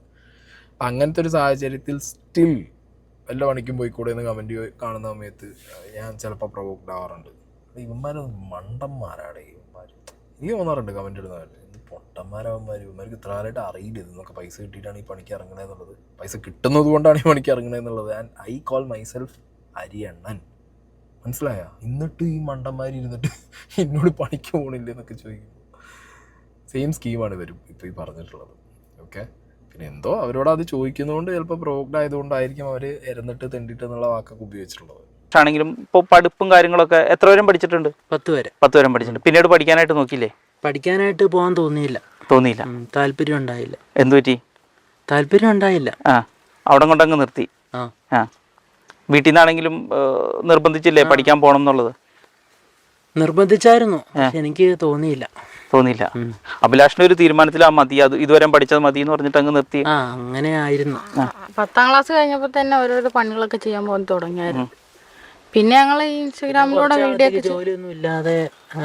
അപ്പം അങ്ങനത്തെ ഒരു സാഹചര്യത്തിൽ സ്റ്റിൽ വല്ല പണിക്കും പോയിക്കൂടെ എന്ന് കമൻറ്റ് കാണുന്ന സമയത്ത് ഞാൻ ചിലപ്പോൾ പ്രൊവോക്ഡ് ആവാറുണ്ട്. ഇവന്മാർ മണ്ടന്മാരാണ്, ഈ തോന്നാറുണ്ട് കമന്റ് ഇടുന്നവർ പൊട്ടന്മാരവന്മാർ ഇവന്മാർക്ക് ഇത്രകാലമായിട്ട് അറിയില്ല ഇതെന്നൊക്കെ പൈസ കിട്ടിയിട്ടാണ് ഈ പണിക്ക് ഇറങ്ങണതെന്നുള്ളത്, പൈസ കിട്ടുന്നത് കൊണ്ടാണ് ഈ പണിക്ക് ഇറങ്ങണതെന്നുള്ളത്. And I call myself Ariyannan. മനസ്സിലായ? എന്നിട്ട് ഈ മണ്ടന്മാരിരുന്നിട്ട് എന്നോട് പണിക്ക് പോകണില്ല എന്നൊക്കെ ചോദിക്കുമ്പോൾ സെയിം സ്കീമാണ് വരും ഇപ്പോൾ ഈ പറഞ്ഞിട്ടുള്ളത്. ഓക്കെ, പിന്നെ എന്തോ അവരോട് അത് ചോദിക്കുന്നതുകൊണ്ട് ചിലപ്പോൾ പ്രോഗ്ഡ് ആയതുകൊണ്ടായിരിക്കും അവർ ഇരന്നിട്ട് തെണ്ടിട്ട് എന്നുള്ള വാക്കൊക്കെ ഉപയോഗിച്ചിട്ടുള്ളത്. ആണെങ്കിലും ഇപ്പോൾ പഠിപ്പും കാര്യങ്ങളൊക്കെ എത്ര വരെ പഠിച്ചിട്ടുണ്ട്? 10 വരെ. 10 വരെ പഠിച്ചിട്ടുണ്ട്. പിന്നീട് പഠിക്കാനായിട്ട് നോക്കിയില്ലേ? പഠിക്കാനായിട്ട് പോകാൻ തോന്നിയില്ല. താല്പര്യം ഉണ്ടായില്ല. എന്തു പറ്റി? താല്പര്യം ഉണ്ടായില്ല. അവിടെ കൊണ്ടങ്ങ് നിർത്തി. വീട്ടിൽ നിന്നാണെങ്കിലും നിർബന്ധിച്ചില്ലേ പഠിക്കാൻ പോകണം എന്നുള്ളത്? നിർബന്ധിച്ചായിരുന്നു, എനിക്ക് തോന്നിയില്ല. അഭിലാഷിന്റെ ഒരു തീരുമാനത്തിൽ മതി, അത് ഇതുവരെ പഠിച്ചത് മതി എന്ന് പറഞ്ഞിട്ട് അങ്ങ് നിർത്തി. അങ്ങനെ ആയിരുന്നു. 10ാം ക്ലാസ് കഴിഞ്ഞപ്പോൾ തന്നെ ഓരോരോ പണികളൊക്കെ ചെയ്യാൻ പോകാൻ തുടങ്ങിയായിരുന്നു. പിന്നെ ഞങ്ങൾ ഇൻസ്റ്റാഗ്രാമിലൂടെ വീഡിയോ ഒക്കെ ജോലിയൊന്നും ഇല്ലാതെ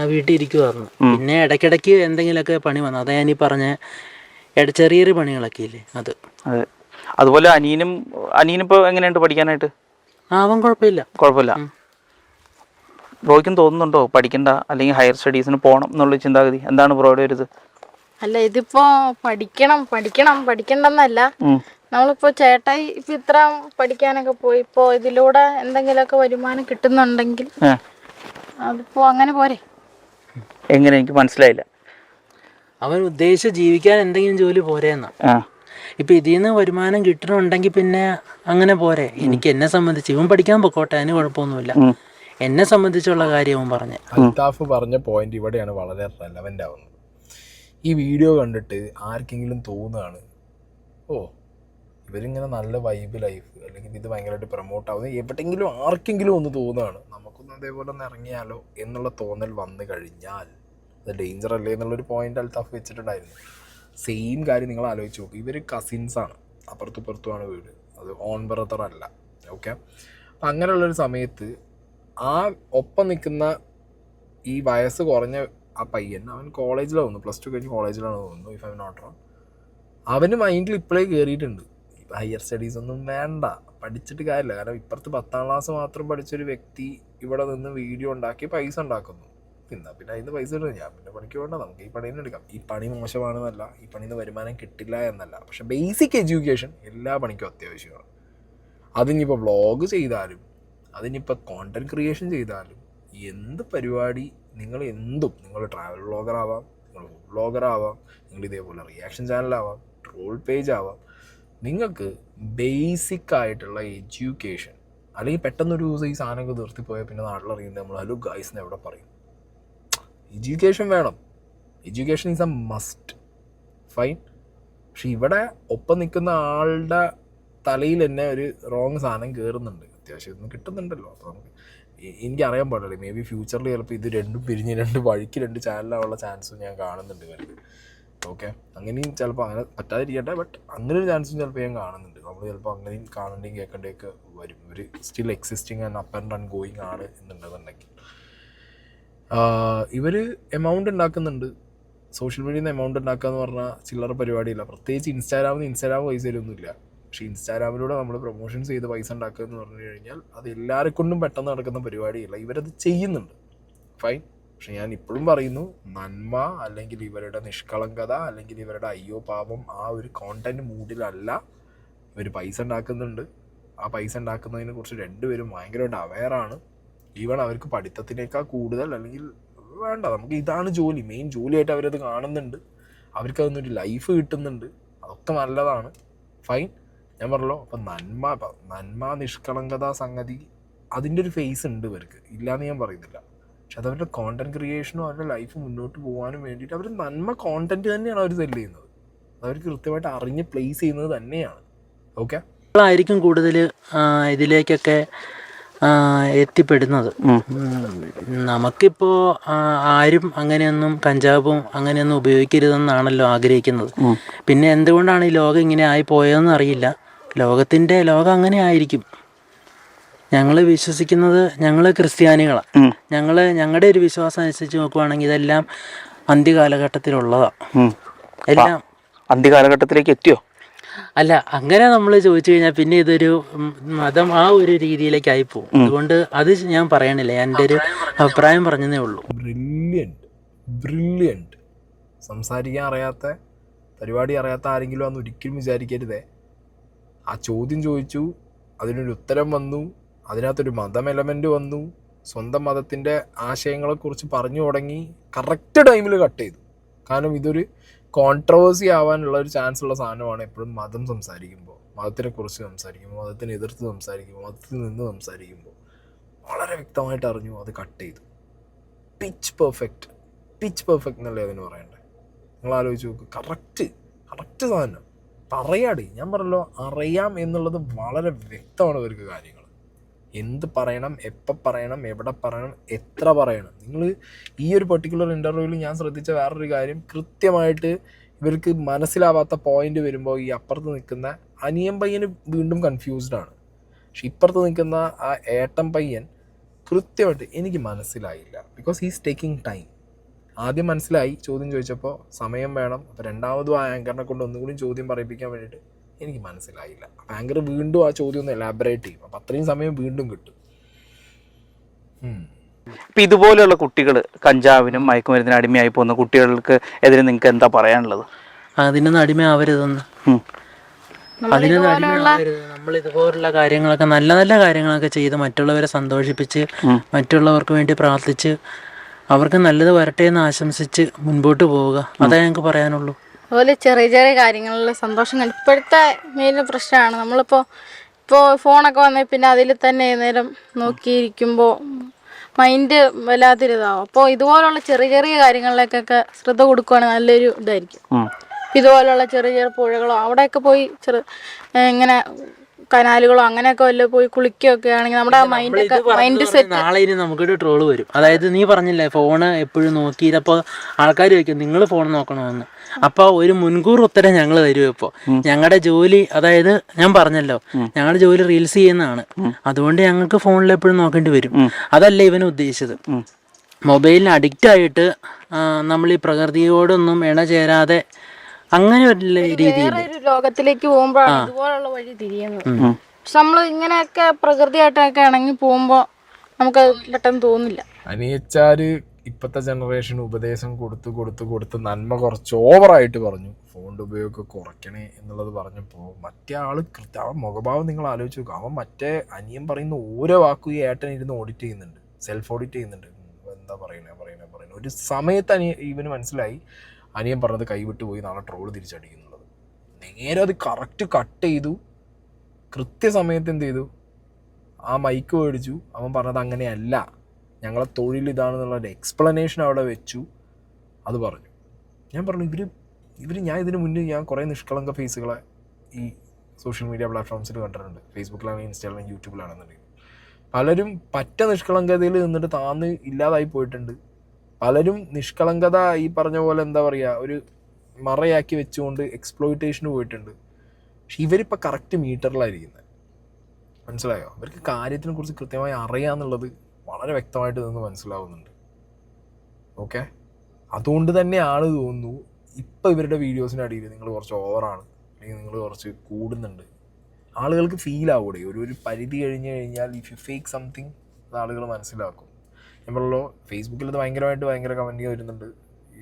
വീട്ടിൽ ഇരിക്കുവായിരുന്നു. പിന്നെ ഇടയ്ക്കിടയ്ക്ക് എന്തെങ്കിലുമൊക്കെ പണി വന്നു. അതാ ഞാനീ പറഞ്ഞ ചെറിയ ചെറിയ പണികളൊക്കെ ഇല്ലേ അത്. അതെ. അതുപോലെ അനിയനിപ്പോ എങ്ങനെയുണ്ട് പഠിക്കാനായിട്ട്? അവൻ കുഴപ്പമില്ല. ബ്രോയ്ക്കും തോന്നുന്നുണ്ടോ പഠിക്കണ്ട അല്ലെങ്കിൽ ഹയർ സ്റ്റഡീസിന് പോകണം എന്നുള്ള ചിന്താഗതി? എന്താണ് ബ്രോയുടെ ഒരു ഇത്? അല്ല, ഇതിപ്പോ പഠിക്കണ്ടെന്നല്ല. നമ്മളിപ്പോ ചേട്ടായി ഇപ്പൊ ഇത്ര പഠിക്കാനൊക്കെ പോയി ഇപ്പോ ഇതിലൂടെ എന്തെങ്കിലുമൊക്കെ വരുമാനം കിട്ടുന്നുണ്ടെങ്കിൽ അതിപ്പോ അങ്ങനെ പോരെ. എങ്ങനെ? എനിക്ക് മനസ്സിലായില്ല. അവൻ ഉദ്ദേശിച്ച് ജീവിക്കാൻ എന്തെങ്കിലും ജോലി പോരെന്നാ. ഇപ്പൊ ഇതിൽ നിന്ന് വരുമാനം കിട്ടണുണ്ടെങ്കിൽ പിന്നെ അങ്ങനെ പോരെ. എനിക്ക് എന്നെ സംബന്ധിച്ച് ഇവൻ പഠിക്കാൻ പൊക്കോട്ടെ, അതിന് കുഴപ്പമൊന്നുമില്ല. എന്നെ സംബന്ധിച്ചുള്ള കാര്യവും പറഞ്ഞ് അൽത്താഫ് പറഞ്ഞ പോയിന്റ് ഇവിടെയാണ് വളരെ റെലവൻ്റ് ആവുന്നത്. ഈ വീഡിയോ കണ്ടിട്ട് ആർക്കെങ്കിലും തോന്നുകയാണ്, ഓ ഇവരിങ്ങനെ നല്ല വൈബ് ലൈഫ് അല്ലെങ്കിൽ ഇത് ഭയങ്കരമായിട്ട് പ്രൊമോട്ട് ആവുന്നത്, എവിടെയെങ്കിലും ആർക്കെങ്കിലും ഒന്ന് തോന്നുകയാണ് നമുക്കൊന്നും അതേപോലെ ഒന്ന് ഇറങ്ങിയാലോ എന്നുള്ള തോന്നൽ വന്നു കഴിഞ്ഞാൽ അത് ഡേഞ്ചർ അല്ലേ എന്നുള്ളൊരു പോയിന്റ് അൽത്താഫ് വെച്ചിട്ടുണ്ടായിരുന്നു. സെയിം കാര്യം നിങ്ങൾ ആലോചിച്ച് നോക്കും. ഇവർ കസിൻസാണ്, അപ്പുറത്തും വീട്, അത് ഓൺ ബ്രദർ അല്ല. ഓക്കെ, അപ്പം അങ്ങനെയുള്ളൊരു സമയത്ത് ആ ഒപ്പം നിൽക്കുന്ന ഈ വയസ്സ് കുറഞ്ഞ ആ പയ്യൻ, അവൻ കോളേജിലാണ് തോന്നുന്നു, +2 കഴിഞ്ഞ് കോളേജിലാണ് തോന്നുന്നു, if I am not wrong. അവന് മൈൻഡിൽ ഇപ്പോഴേ കയറിയിട്ടുണ്ട് ഹയർ സ്റ്റഡീസ് ഒന്നും വേണ്ട, പഠിച്ചിട്ട് കാര്യമില്ല. കാരണം ഇപ്പുറത്ത് 10ാം ക്ലാസ് മാത്രം പഠിച്ചൊരു വ്യക്തി ഇവിടെ നിന്ന് വീഡിയോ ഉണ്ടാക്കി പൈസ ഉണ്ടാക്കുന്നു. പിന്നെ അതിന് പൈസ ഇടുന്നു. ഞാൻ പിന്നെ പണിക്ക് വേണ്ട, നമുക്ക് ഈ പണിയിൽ നിന്ന് എടുക്കാം. ഈ പണി മോശമാണെന്നല്ല, ഈ പണിയിൽ നിന്ന് വരുമാനം കിട്ടില്ല എന്നല്ല, പക്ഷെ ബേസിക് എഡ്യൂക്കേഷൻ എല്ലാ പണിക്കും അത്യാവശ്യമാണ്. അതിനിപ്പോൾ വ്ളോഗ് ചെയ്താലും അതിനിപ്പോൾ കോണ്ടന്റ് ക്രിയേഷൻ ചെയ്താലും എന്ത് പരിപാടി നിങ്ങൾ ട്രാവൽ വ്ളോഗർ ആവാം, നിങ്ങൾ ഫുഡ് വ്ളോഗർ ആവാം, നിങ്ങൾ ഇതേപോലെ റിയാക്ഷൻ ചാനലാവാം, ട്രോൾ പേജ് ആവാം, നിങ്ങൾക്ക് ബേസിക് ആയിട്ടുള്ള എഡ്യൂക്കേഷൻ, അല്ലെങ്കിൽ പെട്ടെന്നൊരു ദിവസം ഈ സാധനമൊക്കെ നിർത്തിപ്പോയാൽ പിന്നെ നാട്ടിലറിയുന്നത് നമ്മൾ ഹലോ ഗൈസ് എന്ന് എവിടെ പറയും? എഡ്യൂക്കേഷൻ വേണം. Education is a must. Fine. പക്ഷെ ഇവിടെ ഒപ്പം നിൽക്കുന്ന ആളുടെ തലയിൽ തന്നെ ഒരു റോങ് സാധനം കയറുന്നുണ്ട്. അത്യാവശ്യം ഇതൊന്നും കിട്ടുന്നുണ്ടല്ലോ. അപ്പോൾ നമുക്ക് എനിക്കറിയാൻ പാടില്ല, മേ ബി ഫ്യൂച്ചറിൽ ചിലപ്പോൾ ഇത് രണ്ടും പിരിഞ്ഞ് 2 വഴിക്ക് 2 ചാനലാവാനുള്ള ചാൻസും ഞാൻ കാണുന്നുണ്ട് ഇവർക്ക്. ഓക്കെ, അങ്ങനെയും ചിലപ്പോൾ അങ്ങനെ പറ്റാതിരിക്കട്ടെ, ബട്ട് അങ്ങനെ ഒരു ചാൻസും ചിലപ്പോൾ ഞാൻ കാണുന്നുണ്ട്. നമ്മൾ ചിലപ്പോൾ അങ്ങനെയും കാണേണ്ടിയും കേൾക്കേണ്ടിയൊക്കെ വരും. ഒരു still existing and up and run going ആണ് എന്നുണ്ടെന്നുണ്ടെങ്കിൽ ഇവർ എമൗണ്ട് ഉണ്ടാക്കുന്നുണ്ട്. സോഷ്യൽ മീഡിയയിൽ നിന്ന് എമൗണ്ട് ഉണ്ടാക്കുക എന്ന് പറഞ്ഞാൽ ചില്ലറ പരിപാടിയില്ല. പ്രത്യേകിച്ച് ഇൻസ്റ്റാഗ്രാം പൈസ തരുമൊന്നുമില്ല. പക്ഷേ ഇൻസ്റ്റാഗ്രാമിലൂടെ നമ്മൾ പ്രൊമോഷൻസ് ചെയ്ത് പൈസ ഉണ്ടാക്കുക എന്ന് പറഞ്ഞു കഴിഞ്ഞാൽ അത് എല്ലാവരെ കൊണ്ടും പെട്ടെന്ന് നടക്കുന്ന പരിപാടിയില്ല. ഇവരത് ചെയ്യുന്നുണ്ട്, ഫൈൻ. പക്ഷെ ഞാൻ ഇപ്പോഴും പറയുന്നു, നന്മ അല്ലെങ്കിൽ ഇവരുടെ നിഷ്കളങ്കത അല്ലെങ്കിൽ ഇവരുടെ അയ്യോ പാപം ആ ഒരു കോണ്ടന്റ് മൂഡിലല്ല ഇവർ പൈസ ഉണ്ടാക്കുന്നുണ്ട്. ആ പൈസ ഉണ്ടാക്കുന്നതിനെ കുറിച്ച് രണ്ടുപേരും ഭയങ്കരമായിട്ട് അവെയറാണ്. ഈവൺ അവർക്ക് പഠിത്തത്തിനേക്കാൾ കൂടുതൽ അല്ലെങ്കിൽ വേണ്ട, നമുക്ക് ഇതാണ് ജോലി, മെയിൻ ജോലിയായിട്ട് അവരത് കാണുന്നുണ്ട്. അവർക്ക് അതിനൊരു ലൈഫ് കിട്ടുന്നുണ്ട്, അതൊക്കെ നല്ലതാണ്, ഫൈൻ. ഞാൻ പറഞ്ഞല്ലോ, അപ്പം നന്മ നിഷ്കളങ്കത സംഗതി അതിൻ്റെ ഒരു ഫേസ് ഉണ്ട് ഇവർക്ക്, ഇല്ലയെന്ന് ഞാൻ പറയുന്നില്ല. പക്ഷെ അതവരുടെ കോണ്ടന്റ് ക്രിയേഷനും അവരുടെ ലൈഫ് മുന്നോട്ട് പോകാനും വേണ്ടിയിട്ട് അവർ നന്മ കോണ്ടന്റ് തന്നെയാണ് അവർ സെല് ചെയ്യുന്നത്. അതവർക്ക് കൃത്യമായിട്ട് അറിഞ്ഞ് പ്ലേസ് ചെയ്യുന്നത് തന്നെയാണ്. ഓക്കെ, ആയിരിക്കും കൂടുതൽ ഇതിലേക്കൊക്കെ എത്തിപ്പെടുന്നത്. നമുക്കിപ്പോൾ ആരും അങ്ങനെയൊന്നും കഞ്ചാവും അങ്ങനെയൊന്നും ഉപയോഗിക്കരുതെന്നാണല്ലോ ആഗ്രഹിക്കുന്നത്. പിന്നെ എന്തുകൊണ്ടാണ് ഈ ലോകം ഇങ്ങനെ ആയി പോയതെന്ന് അറിയില്ല. ലോകം അങ്ങനെ ആയിരിക്കും. ഞങ്ങൾ വിശ്വസിക്കുന്നത്, ഞങ്ങൾ ക്രിസ്ത്യാനികളാണ്. ഞങ്ങളുടെ ഒരു വിശ്വാസം അനുസരിച്ച് നോക്കുവാണെങ്കിൽ ഇതെല്ലാം അന്ത്യകാലഘട്ടത്തിലുള്ളതാണ്. എല്ലാം അന്ത്യകാലഘട്ടത്തിലേക്ക് എത്തിയോ? അല്ല, അങ്ങനെ നമ്മൾ ചോദിച്ചു കഴിഞ്ഞാൽ പിന്നെ ഇതൊരു മതം ആ ഒരു രീതിയിലേക്കായി പോകും. അതുകൊണ്ട് അത് ഞാൻ പറയണില്ല, എൻ്റെ ഒരു അഭിപ്രായം പറഞ്ഞതേ ഉള്ളൂ. Brilliant brilliant. സംസാരിക്കാൻ അറിയാത്ത, പരിപാടി അറിയാത്ത ആരെങ്കിലും അന്ന് ഒരിക്കലും വിചാരിക്കരുതേ. ആ ചോദ്യം ചോദിച്ചു, അതിനൊരു ഉത്തരം വന്നു, അതിനകത്തൊരു മതം എലമെൻ്റ് വന്നു, സ്വന്തം മതത്തിൻ്റെ ആശയങ്ങളെക്കുറിച്ച് പറഞ്ഞു തുടങ്ങി, കറക്റ്റ് ടൈമിൽ കട്ട് ചെയ്തു. കാരണം ഇതൊരു കോൺട്രവേഴ്സി ആവാനുള്ള ഒരു ചാൻസ് ഉള്ള സാധനമാണ് എപ്പോഴും മതം സംസാരിക്കുമ്പോൾ, മതത്തിനെക്കുറിച്ച് സംസാരിക്കുമ്പോൾ, മതത്തിനെ എതിർത്ത് സംസാരിക്കുമ്പോൾ, മതത്തിൽ നിന്ന് സംസാരിക്കുമ്പോൾ. വളരെ വ്യക്തമായിട്ട് അറിഞ്ഞു, അത് കട്ട് ചെയ്തു. പിച്ച് പെർഫെക്റ്റ് എന്നല്ലേ അതിന് പറയണ്ടേ? നിങ്ങൾ ആലോചിച്ച് നോക്ക്. കറക്റ്റ് സാധനം പറയാടി. ഞാൻ പറഞ്ഞല്ലോ, അറിയാം എന്നുള്ളത് വളരെ വ്യക്തമാണ് ഇവർക്ക് കാര്യങ്ങൾ. എന്ത് പറയണം, എപ്പോൾ പറയണം, എവിടെ പറയണം, എത്ര പറയണം. നിങ്ങൾ ഈ ഒരു പെർട്ടിക്കുലർ ഇൻ്റർവ്യൂവിൽ ഞാൻ ശ്രദ്ധിച്ച വേറൊരു കാര്യം, കൃത്യമായിട്ട് ഇവർക്ക് മനസ്സിലാവാത്ത പോയിന്റ് വരുമ്പോൾ ഈ അപ്പുറത്ത് നിൽക്കുന്ന അനിയൻ പയ്യന് വീണ്ടും കൺഫ്യൂസ്ഡാണ്. പക്ഷെ ഇപ്പുറത്ത് നിൽക്കുന്ന ആ ഏട്ടൻ പയ്യൻ കൃത്യമായിട്ട് എനിക്ക് മനസ്സിലായില്ല. Because he's taking time. ആദ്യം മനസ്സിലായി, ചോദ്യം ചോദിച്ചപ്പോൾ സമയം വേണം. അപ്പോൾ രണ്ടാമതും ആ ആങ്കറിനെ കൊണ്ട് ഒന്നുകൂടി ചോദ്യം പറയിപ്പിക്കാൻ വേണ്ടിയിട്ട് എനിക്ക് മനസ്സിലായില്ല. അപ്പോൾ ആങ്കർ വീണ്ടും ആ ചോദ്യം ഒന്ന് എലാബറേറ്റ് ചെയ്യും. അപ്പോൾ അത്രയും സമയം വീണ്ടും കിട്ടും. ഇപ്പം ഇതുപോലെയുള്ള കുട്ടികൾ, കഞ്ചാവിനും മയക്കുമരുന്നിനും അടിമയായി പോകുന്ന കുട്ടികൾക്ക് എതിരെ നിങ്ങൾക്ക് എന്താ പറയാനുള്ളത്? അതിനൊന്നും അടിമയാവരുതെന്ന്. അതിനൊന്നും അടിമയാവരുത്. നമ്മൾ ഇതുപോലുള്ള കാര്യങ്ങളൊക്കെ, നല്ല നല്ല കാര്യങ്ങളൊക്കെ ചെയ്ത് മറ്റുള്ളവരെ സന്തോഷിപ്പിച്ച്, മറ്റുള്ളവർക്ക് വേണ്ടി പ്രാർത്ഥിച്ച്, അവർക്ക് നല്ലത് വരട്ടെ എന്ന് ആശംസിച്ച് മുൻപോട്ട് പോവുക. അതേ ഞങ്ങൾക്ക് പറയാനുള്ളൂ. അതുപോലെ ചെറിയ കാര്യങ്ങളിൽ സന്തോഷം കണ്ടു. ഇപ്പോഴത്തെ മെയിൻ പ്രശ്നമാണ്, ഇപ്പോൾ ഫോണൊക്കെ വന്നേ പിന്നെ അതിൽ തന്നെ നേരം നോക്കിയിരിക്കുമ്പോൾ മൈൻഡ് വല്ലാതിരുതാവും. അപ്പോൾ ഇതുപോലുള്ള ചെറിയ കാര്യങ്ങളിലേക്കൊക്കെ ശ്രദ്ധ കൊടുക്കുകയാണെങ്കിൽ നല്ലൊരു ഇതായിരിക്കും. ഇതുപോലുള്ള ചെറിയ പുഴകളോ അവിടെയൊക്കെ പോയി ഇങ്ങനെ കനാലുകളോ അങ്ങനെയൊക്കെ വല്ല പോയി കുളിക്കുകയൊക്കെ ആണെങ്കിൽ നമ്മുടെ മൈൻഡ് സെറ്റ്. നാളെ ഇനി നമുക്കൊരു ട്രോള് വരും. അതായത് നീ പറഞ്ഞില്ലേ ഫോണ് എപ്പോഴും നോക്കിയപ്പോൾ ആൾക്കാർ ചോദിക്കും നിങ്ങൾ ഫോൺ നോക്കണമെന്ന്. അപ്പോൾ ഒരു മുൻകൂർ ഉത്തരം ഞങ്ങൾ തരും. ഇപ്പോൾ ഞങ്ങളുടെ ജോലി, അതായത് ഞാൻ പറഞ്ഞല്ലോ ഞങ്ങളുടെ ജോലി റീൽസ് ചെയ്യുന്നതാണ്, അതുകൊണ്ട് ഞങ്ങൾക്ക് ഫോണിൽ എപ്പോഴും നോക്കേണ്ടി വരും. അതല്ല ഇവന് ഉദ്ദേശിച്ചത്. മൊബൈലിന് അഡിക്റ്റ് ആയിട്ട് നമ്മൾ ഈ പ്രകൃതിയോടൊന്നും ഇണചേരാതെ അങ്ങനെ ഒരു രീതിയിൽ ലോകത്തിലേക്ക് പോകുമ്പോഴാണ് ഇതുപോലുള്ള വഴി തിരിയുന്നത്. പക്ഷെ നമ്മൾ ഇങ്ങനെയൊക്കെ പ്രകൃതിയായിട്ടൊക്കെ ഇണങ്ങി പോകുമ്പോൾ നമുക്ക് പെട്ടെന്ന് തോന്നില്ല. അനിയച്ചാര് ഇപ്പോഴത്തെ ജനറേഷൻ ഉപദേശം കൊടുത്ത് നന്മ കുറച്ച് ഓവറായിട്ട് പറഞ്ഞു. ഫോണിൻ്റെ ഉപയോഗമൊക്കെ കുറയ്ക്കണേ എന്നുള്ളത് പറഞ്ഞപ്പോൾ മറ്റേ ആള് അവൻ മുഖഭാവം നിങ്ങൾ ആലോചിച്ച് നോക്കുക. അവൻ മറ്റേ അനിയൻ പറയുന്ന ഓരോ വാക്കും ഈ ഏട്ടൻ ഇരുന്ന് ഓഡിറ്റ് ചെയ്യുന്നുണ്ട്, സെൽഫ് ഓഡിറ്റ് ചെയ്യുന്നുണ്ട്. എന്താ പറയണേ ഒരു സമയത്ത് ഇവന് മനസ്സിലായി അനിയൻ പറഞ്ഞത് കൈവിട്ട് പോയി, നാളെ ട്രോള് തിരിച്ചടിക്കുന്നുള്ളത്. നേരെ അത് കറക്റ്റ് കട്ട് ചെയ്തു. കൃത്യസമയത്ത് എന്ത് ചെയ്തു, ആ മൈക്ക് മേടിച്ചു. അവൻ പറഞ്ഞത് അങ്ങനെയല്ല, ഞങ്ങളെ തൊഴിൽ ഇതാണെന്നുള്ളൊരു എക്സ്പ്ലനേഷൻ അവിടെ വെച്ചു. അത് പറഞ്ഞു. ഞാൻ പറഞ്ഞു ഞാൻ ഇതിന് മുന്നേ ഞാൻ കുറേ നിഷ്കളങ്ക ഫേസുകളെ ഈ സോഷ്യൽ മീഡിയ പ്ലാറ്റ്ഫോംസിൽ കണ്ടിട്ടുണ്ട്. ഫേസ്ബുക്കിലാണെങ്കിൽ ഇൻസ്റ്റാഗ്രാം യൂട്യൂബിലാണെന്നുണ്ടെങ്കിൽ പലരും പറ്റ നിഷ്കളങ്കതയിൽ നിന്നിട്ട് താന്ന് ഇല്ലാതായി പോയിട്ടുണ്ട്. പലരും നിഷ്കളങ്കത ഈ പറഞ്ഞ പോലെ എന്താ പറയുക ഒരു മറയാക്കി വെച്ചുകൊണ്ട് എക്സ്പ്ലോയിറ്റേഷന് പോയിട്ടുണ്ട്. പക്ഷെ ഇവരിപ്പോൾ കറക്റ്റ് മീറ്ററിലായിരിക്കുന്നത്. മനസ്സിലായോ? അവർക്ക് കാര്യത്തിനെ കുറിച്ച് കൃത്യമായി അറിയാമെന്നുള്ളത് വളരെ വ്യക്തമായിട്ട് നിന്ന് മനസ്സിലാവുന്നുണ്ട്. ഓക്കെ, അതുകൊണ്ട് തന്നെയാണ് തോന്നുന്നു ഇപ്പം ഇവരുടെ വീഡിയോസിൻ്റെ അടിയിൽ നിങ്ങൾ കുറച്ച് ഓവറാണ്, അല്ലെങ്കിൽ നിങ്ങൾ കുറച്ച് കൂടുന്നുണ്ട്. ആളുകൾക്ക് ഫീൽ ആവൂടെ ഒരു പരിധി കഴിഞ്ഞ് കഴിഞ്ഞാൽ ഇഫ് യു ഫേക്ക് സംതിങ് അത് ആളുകൾ മനസ്സിലാക്കും. നമ്മളല്ലോ ഫേസ്ബുക്കിൽ ഇത് ഭയങ്കര കമൻറ്റിങ് വരുന്നുണ്ട്.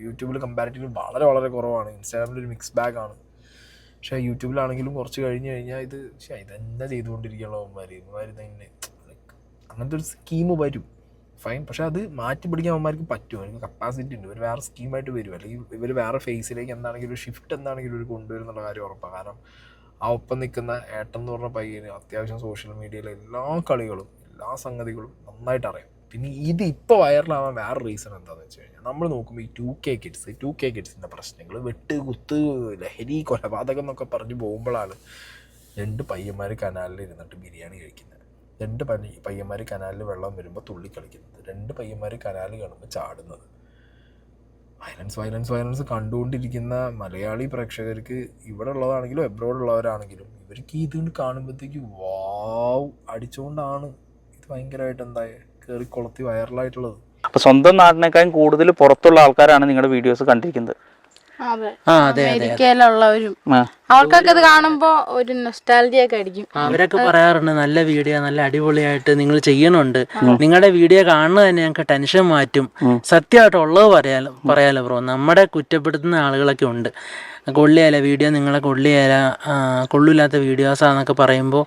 യൂട്യൂബിൽ കമ്പാരിറ്റീവ്ലി വളരെ കുറവാണ്. ഇൻസ്റ്റാഗ്രാമിൽ ഒരു മിക്സ് ബാഗാണ്. പക്ഷേ യൂട്യൂബിലാണെങ്കിലും കുറച്ച് കഴിഞ്ഞ് കഴിഞ്ഞാൽ ഇതെന്താ ചെയ്തുകൊണ്ടിരിക്കുകയുള്ള അവന്മാർ തന്നെ അങ്ങനത്തെ ഒരു സ്കീം വരും, ഫൈൻ. പക്ഷെ അത് മാറ്റി പിടിക്കാൻ അവന്മാർക്ക് പറ്റും, അവർക്ക് കപ്പാസിറ്റി ഉണ്ട്. ഇവർ വേറെ സ്കീമായിട്ട് വരും, അല്ലെങ്കിൽ ഇവർ വേറെ ഫേസിലേക്ക് എന്താണെങ്കിലും ഒരു ഷിഫ്റ്റ് എന്താണെങ്കിലും ഒരു കൊണ്ടുവരുന്നുള്ള കാര്യം ഉറപ്പാണ്. കാരണം ആ ഒപ്പം നിൽക്കുന്ന ഏട്ടൻ എന്ന് പറഞ്ഞ പയ്യന് അത്യാവശ്യം സോഷ്യൽ മീഡിയയിലെ എല്ലാ കളികളും എല്ലാ സംഗതികളും നന്നായിട്ട് അറിയാം. പിന്നെ ഇത് ഇപ്പോൾ വൈറലാവാൻ വേറെ റീസൺ എന്താണെന്ന് വെച്ച് കഴിഞ്ഞാൽ നമ്മൾ നോക്കുമ്പോൾ ഈ 2K കിഡ്സിൻ്റെ പ്രശ്നങ്ങൾ, വെട്ട് കുത്ത് ലഹരി കൊലപാതകം എന്നൊക്കെ പറഞ്ഞ് പോകുമ്പോഴാണ് 2 പയ്യന്മാർ കനാലിൽ ഇരുന്നിട്ട് ബിരിയാണി കഴിക്കുന്നത്, 2 പയ്യന്മാർ കനാലിൽ വെള്ളം വരുമ്പോൾ തുള്ളി കളിക്കുന്നത്, 2 പയ്യന്മാർ കനാലിൽ കാണുമ്പോൾ ചാടുന്നത്. വയലൻസ് കണ്ടുകൊണ്ടിരിക്കുന്ന മലയാളി പ്രേക്ഷകർക്ക് ഇവിടെ ഉള്ളതാണെങ്കിലും എബ്രോഡ് ഉള്ളവരാണെങ്കിലും ഇവർക്ക് ഇത് കാണുമ്പോഴത്തേക്ക് വാവ് അടിച്ചുകൊണ്ടാണ് ഇത് ഭയങ്കരമായിട്ട് കയറി കൊളത്തി വൈറലായിട്ടുള്ളത്. അപ്പോൾ സ്വന്തം നാടിനേക്കാളും കൂടുതൽ പുറത്തുള്ള ആൾക്കാരാണ് നിങ്ങളുടെ വീഡിയോസ് കണ്ടിരിക്കുന്നത്. അതെ അതെ അമേരിക്കയിലുള്ളവരും അവർക്കൊക്കെ ഇത് കാണുമ്പോ ഒരു നൊസ്റ്റാൾജിയ ഒക്കെ അടിക്കും. അവരൊക്കെ പറയാറുണ്ട് നല്ല വീഡിയോ, നല്ല അടിപൊളിയായിട്ട് നിങ്ങൾ ചെയ്യണുണ്ട്, നിങ്ങളുടെ വീഡിയോ കാണുന്നത് തന്നെ ഞങ്ങൾക്ക് ടെൻഷൻ മാറ്റും. സത്യമായിട്ട് ഉള്ളത് പറയാലോ ബ്രോ. നമ്മുടെ കുറ്റപ്പെടുത്തുന്ന ആളുകളൊക്കെ ഉണ്ട്. കൊള്ളിയല്ല വീഡിയോ, നിങ്ങളെ കൊള്ളില്ലാത്ത വീഡിയോസാന്നൊക്കെ പറയുമ്പോൾ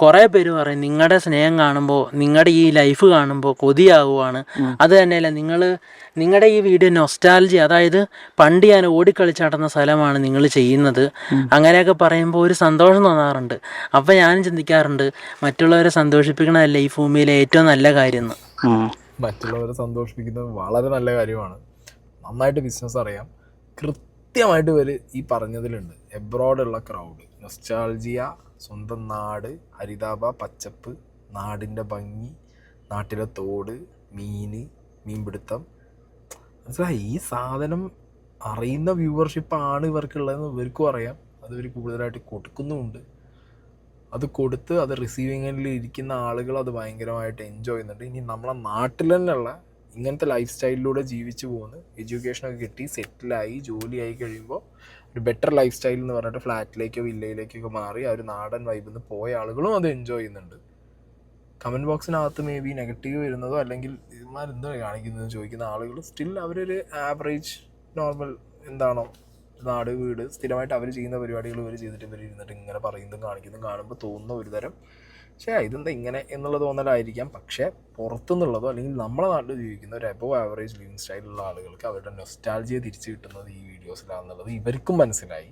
കുറേ പേര് പറയും നിങ്ങളുടെ സ്നേഹം കാണുമ്പോൾ, നിങ്ങളുടെ ഈ ലൈഫ് കാണുമ്പോൾ കൊതിയാവുകയാണ്. അത് തന്നെയല്ല നിങ്ങളുടെ ഈ വീഡിയോ നൊസ്റ്റാൾജി, അതായത് പണ്ട് ഞാൻ ഓടിക്കളിച്ച് നടന്ന സ്ഥലമാണ് നിങ്ങൾ ചെയ്യുന്നത്, അങ്ങനെയൊക്കെ പറയുമ്പോൾ ഒരു സന്തോഷം തോന്നാറുണ്ട്. അപ്പം ഞാനും ചിന്തിക്കാറുണ്ട് മറ്റുള്ളവരെ സന്തോഷിപ്പിക്കണമല്ലേ ഈ ഭൂമിയിലെ ഏറ്റവും നല്ല കാര്യം എന്ന്. മറ്റുള്ളവരെ സന്തോഷിപ്പിക്കുന്നത് വളരെ നല്ല കാര്യമാണ്. നന്നായിട്ട് ബിസിനസ് അറിയാം. കൃത്യമായിട്ട് ഇവര് ഈ പറഞ്ഞതിലുണ്ട്. എബ്രോഡുള്ള ക്രൗഡ്, നൊസ്റ്റാൾജിയ, സ്വന്തം നാട്, ഹരിതാപ, പച്ചപ്പ്, നാടിൻ്റെ ഭംഗി, നാട്ടിലെ തോട്, മീൻപിടുത്തം. മനസ്സിലായി? ഈ സാധനം അറിയുന്ന വ്യൂവർഷിപ്പാണ് ഇവർക്കുള്ളതെന്ന് ഇവർക്കും അറിയാം. അത് ഇവർ കൂടുതലായിട്ട് കൊടുക്കുന്നുമുണ്ട്. അത് കൊടുത്ത് അത് റിസീവിങ് എൻഡിൽ ഇരിക്കുന്ന ആളുകൾ അത് ഭയങ്കരമായിട്ട് എൻജോയ് ചെയ്യുന്നുണ്ട്. ഇനി നമ്മളെ നാട്ടിൽ തന്നെയുള്ള ഇങ്ങനത്തെ ലൈഫ് സ്റ്റൈലിലൂടെ ജീവിച്ചു പോകുന്നു, എഡ്യൂക്കേഷനൊക്കെ കിട്ടി സെറ്റിലായി ജോലിയായി കഴിയുമ്പോൾ ഒരു ബെറ്റർ ലൈഫ് സ്റ്റൈൽ എന്ന് പറഞ്ഞിട്ട് ഫ്ലാറ്റിലേക്കോ വില്ലയിലേക്കൊക്കെ മാറി ആ ഒരു നാടൻ വൈബിൽ നിന്ന് പോയ ആളുകളും അത് എൻജോയ് ചെയ്യുന്നുണ്ട്. കമൻറ്റ് ബോക്സിനകത്ത് മേ ബി നെഗറ്റീവ് വരുന്നതോ അല്ലെങ്കിൽ ഇവന്മാരെന്തോ കാണിക്കുന്നതെന്ന് ചോദിക്കുന്ന ആളുകൾ സ്റ്റിൽ അവരൊരു ആവറേജ് നോർമൽ എന്താണോ നാട് വീട് സ്ഥിരമായിട്ട് അവർ ചെയ്യുന്ന പരിപാടികൾ ഇവർ ചെയ്തിട്ട് ഇവർ ഇരുന്നിട്ട് ഇങ്ങനെ പറയുന്നതും കാണിക്കുന്നതും കാണുമ്പോൾ തോന്നുന്ന ഒരു തരം ഇതെന്താ ഇങ്ങനെ എന്നുള്ള തോന്നലായിരിക്കാം. പക്ഷേ പുറത്തുനിന്നുള്ളതോ അല്ലെങ്കിൽ നമ്മളെ നാട്ടിൽ ജീവിക്കുന്ന ഒരു എബോവ് ആവറേജ് ലിവിങ് സ്റ്റൈലുള്ള ആളുകൾക്ക് അവരുടെ നൊസ്റ്റാൾജിയ തിരിച്ചു കിട്ടുന്നത് ഈ വീഡിയോസിലാണെന്നുള്ളത് ഇവർക്കും മനസ്സിലായി.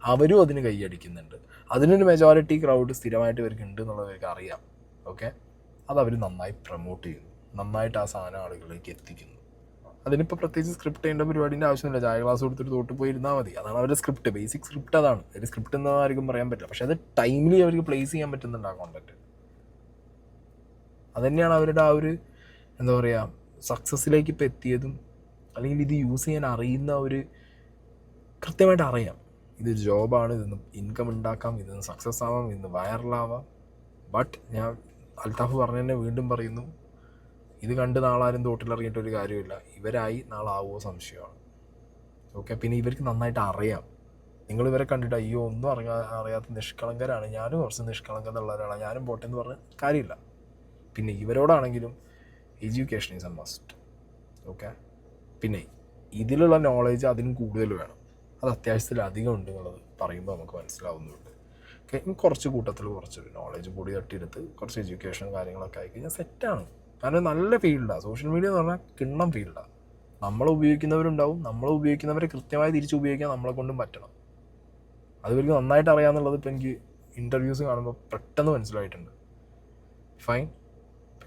അവരും അതിന് കൈയടിക്കുന്നുണ്ട്. അതിനൊരു മെജോറിറ്റി ക്രൗഡ് സ്ഥിരമായിട്ട് ഇവർക്ക് ഉണ്ട് എന്നുള്ളത് ഇവർക്ക് അറിയാം. ഓക്കെ, അതവർ നന്നായി പ്രൊമോട്ട് ചെയ്യുന്നു, നന്നായിട്ട് ആ സാധനം ആളുകളിലേക്ക് എത്തിക്കുന്നു. അതിനിപ്പോൾ പ്രത്യേകിച്ച് സ്ക്രിപ്റ്റ് ചെയ്യേണ്ട പരിപാടിൻ്റെ ആവശ്യമില്ല. ചായ ക്ലാസ് കൊടുത്തിട്ട് തോട്ട് പോയി ഇരുന്നാൽ മതി. അതാണ് അവരുടെ സ്ക്രിപ്റ്റ്, ബേസിക് സ്ക്രിപ്റ്റ് അതാണ്. ഒരു സ്ക്രിപ്റ്റ് എന്ന് ആർക്കും പറയാൻ പറ്റില്ല. പക്ഷെ അത് ടൈംലി അവർക്ക് പ്ലേസ് ചെയ്യാൻ പറ്റുന്നുണ്ട് ആ കോണ്ടന്റ്. അതുതന്നെയാണ് അവരുടെ ആ ഒരു എന്താ പറയുക സക്സസ്സിലേക്ക് ഇപ്പോൾ എത്തിയതും. അല്ലെങ്കിൽ ഇത് യൂസ് ചെയ്യാൻ അറിയുന്ന ഒരു കൃത്യമായിട്ട് അറിയാം ഇത് ജോബാണ്, ഇതൊന്ന് ഇൻകം ഉണ്ടാക്കാം, ഇതൊന്ന് സക്സസ് ആവാം, ഇതൊന്ന് വൈറലാവാം. ബട്ട് ഞാൻ അൽത്താഫ് പറഞ്ഞു തന്നെ വീണ്ടും പറയുന്നു, ഇത് കണ്ട് നാളാരും തോട്ടിലിറങ്ങിയിട്ടൊരു കാര്യമില്ല. ഇവരായി നാളാവുമോ സംശയമാണ്. ഓക്കെ, പിന്നെ ഇവർക്ക് നന്നായിട്ട് അറിയാം. നിങ്ങൾ ഇവരെ കണ്ടിട്ട് അയ്യോ ഒന്നും അറിയാത്ത നിഷ്കളങ്കരാണ്, ഞാനും കുറച്ച് നിഷ്കളങ്കത ഉള്ളവരാണ്, ഞാനും പോട്ടെ എന്ന് പറഞ്ഞ കാര്യമില്ല. പിന്നെ ഇവരോടാണെങ്കിലും education is a must. Okay, പിന്നെ ഇതിലുള്ള നോളേജ് അതിനും കൂടുതൽ വേണം. അത് അത്യാവശ്യത്തിൽ അധികം ഉണ്ട് എന്നുള്ളത് പറയുമ്പോൾ നമുക്ക് മനസ്സിലാവുന്നുണ്ട്. ഓക്കെ, കുറച്ച് കൂട്ടത്തിൽ കുറച്ചൊരു നോളേജ് കൂടി തട്ടിയെടുത്ത് കുറച്ച് എഡ്യൂക്കേഷൻ കാര്യങ്ങളൊക്കെ ആയിക്കഴിഞ്ഞാൽ സെറ്റാണ്. കാരണം നല്ല ഫീൽഡാണ് സോഷ്യൽ മീഡിയ എന്ന് പറഞ്ഞാൽ. കിണ്ണം ഫീൽഡാണ്. നമ്മളെ ഉപയോഗിക്കുന്നവരുണ്ടാവും, നമ്മളെ ഉപയോഗിക്കുന്നവരെ കൃത്യമായി തിരിച്ച് ഉപയോഗിക്കാൻ നമ്മളെ കൊണ്ടും പറ്റണം. അത് ഇവർക്ക് നന്നായിട്ട് അറിയാമെന്നുള്ളത് ഇപ്പോൾ എനിക്ക് ഇൻ്റർവ്യൂസ് കാണുമ്പോൾ പെട്ടെന്ന് മനസ്സിലായിട്ടുണ്ട്. ഫൈൻ,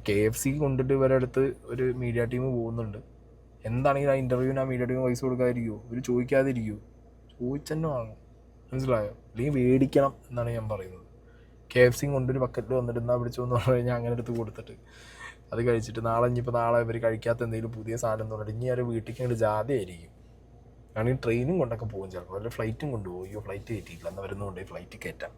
KFC കൊണ്ടിട്ട് ഇവരുടെ അടുത്ത് ഒരു മീഡിയ ടീം പോകുന്നുണ്ട്. എന്താണെങ്കിലും ആ ഇൻ്റർവ്യൂവിന് ആ മീഡിയ ടീം പൈസ കൊടുക്കാതിരിക്കുമോ? ഇവർ ചോദിക്കാതിരിക്കുമോ? ചോദിച്ചെന്നെ വാങ്ങും. മനസ്സിലായോ? അല്ലെങ്കിൽ മേടിക്കണം എന്നാണ് ഞാൻ പറയുന്നത്. KFC കൊണ്ടൊരു ബക്കറ്റിൽ വന്നിട്ട് എന്നാ പിടിച്ചോ എന്ന് പറഞ്ഞു കഴിഞ്ഞാൽ അങ്ങനെ എടുത്ത് കൊടുത്തിട്ട് അത് കഴിച്ചിട്ട് നാളെ ഇവർ കഴിക്കാത്ത എന്തെങ്കിലും പുതിയ സാധനം എന്ന് പറഞ്ഞിട്ട് ഇനി അവർ വീട്ടിലേക്ക് അങ്ങോട്ട് ജാഥയായിരിക്കും. കാരണം ഈ ട്രെയിനും കൊണ്ടൊക്കെ പോകും ചിലപ്പോൾ, അവരുടെ ഫ്ലൈറ്റും കൊണ്ടുപോകും. അയ്യോ ഫ്ലൈറ്റ് കയറ്റിയില്ല, എന്നാൽ വരുന്നുണ്ട് ഫ്ലൈറ്റ് കയറ്റാം.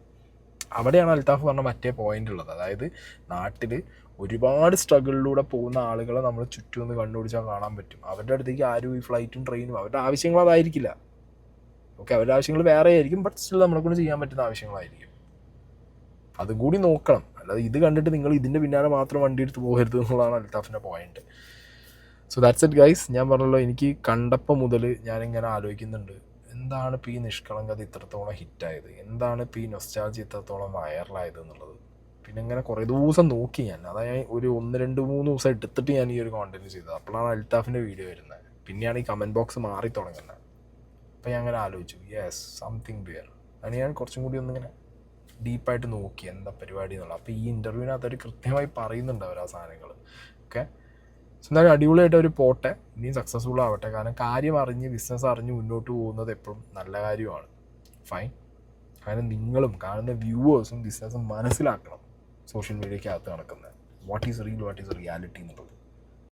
അവിടെയാണ് അൽത്താഫ് പറഞ്ഞ മറ്റേ പോയിന്റ് ഉള്ളത്. അതായത് നാട്ടിൽ ഒരുപാട് സ്ട്രഗിളിലൂടെ പോകുന്ന ആളുകളെ നമ്മൾ ചുറ്റും ഒന്ന് കണ്ടുപിടിച്ചാൽ കാണാൻ പറ്റും. അവരുടെ അടുത്തേക്ക് ആരും ഈ ഫ്ലൈറ്റും ട്രെയിനും അവരുടെ ആവശ്യങ്ങൾ അതായിരിക്കില്ല. ഓക്കെ, അവരുടെ ആവശ്യങ്ങൾ വേറെ ആയിരിക്കും. ബട്ട് സ്റ്റിൽ നമ്മളെ കൊണ്ട് ചെയ്യാൻ പറ്റുന്ന ആവശ്യങ്ങളായിരിക്കും. അതും കൂടി നോക്കണം. അല്ലാതെ ഇത് കണ്ടിട്ട് നിങ്ങൾ ഇതിൻ്റെ പിന്നാലെ മാത്രം വണ്ടി എടുത്ത് പോകരുത് എന്നുള്ളതാണ് അൽത്താഫിൻ്റെ point. So that's it guys. ഞാൻ പറഞ്ഞല്ലോ, എനിക്ക് കണ്ടപ്പോൾ മുതൽ ഞാനിങ്ങനെ ആലോചിക്കുന്നുണ്ട്, എന്താണ് ഇപ്പോൾ ഈ നിഷ്കളങ്കത ഇത്രത്തോളം ഹിറ്റായത്, എന്താണ് ഇപ്പോൾ ഈ നൊസ്റ്റാൾജി ഇത്രത്തോളം വൈറലായത് എന്നുള്ളത്. പിന്നെ ഇങ്ങനെ കുറേ ദിവസം നോക്കി ഞാൻ. അതായത് ഒരു 1-2-3 ദിവസം എടുത്തിട്ട് ഞാൻ ഈ ഒരു കോണ്ടന്റ് ചെയ്തത്. അപ്പോഴാണ് അൽത്താഫിൻ്റെ വീഡിയോ വരുന്നത്. പിന്നെയാണ് ഈ കമൻറ്റ് ബോക്സ് മാറി തുടങ്ങുന്നത്. അപ്പോൾ ഞാൻ അങ്ങനെ ആലോചിച്ചു, യെസ് സംതിങ് ബിയർ. അതിന് ഞാൻ കുറച്ചും കൂടി ഒന്നിങ്ങനെ ഡീപ്പായിട്ട് നോക്കി എന്താ പരിപാടി എന്നുള്ളത്. അപ്പോൾ ഈ ഇൻ്റർവ്യൂവിനകത്ത് അവർ കൃത്യമായി പറയുന്നുണ്ട് അവർ ആ സാധനങ്ങൾ. ഓക്കെ, സോ എന്തായാലും അടിപൊളിയായിട്ട് അവർ പോട്ടെ, ഇനിയും സക്സസ്ഫുൾ ആവട്ടെ. കാരണം കാര്യം അറിഞ്ഞ് ബിസിനസ് അറിഞ്ഞ് മുന്നോട്ട് പോകുന്നത് എപ്പോഴും നല്ല കാര്യമാണ്. ഫൈൻ, കാരണം നിങ്ങളും കാണുന്ന വ്യൂവേഴ്സും ബിസിനസ്സും മനസ്സിലാക്കണം സോഷ്യൽ മീഡിയക്കകത്ത് നടക്കുന്നത് what is real, what is reality എന്നുള്ളത്.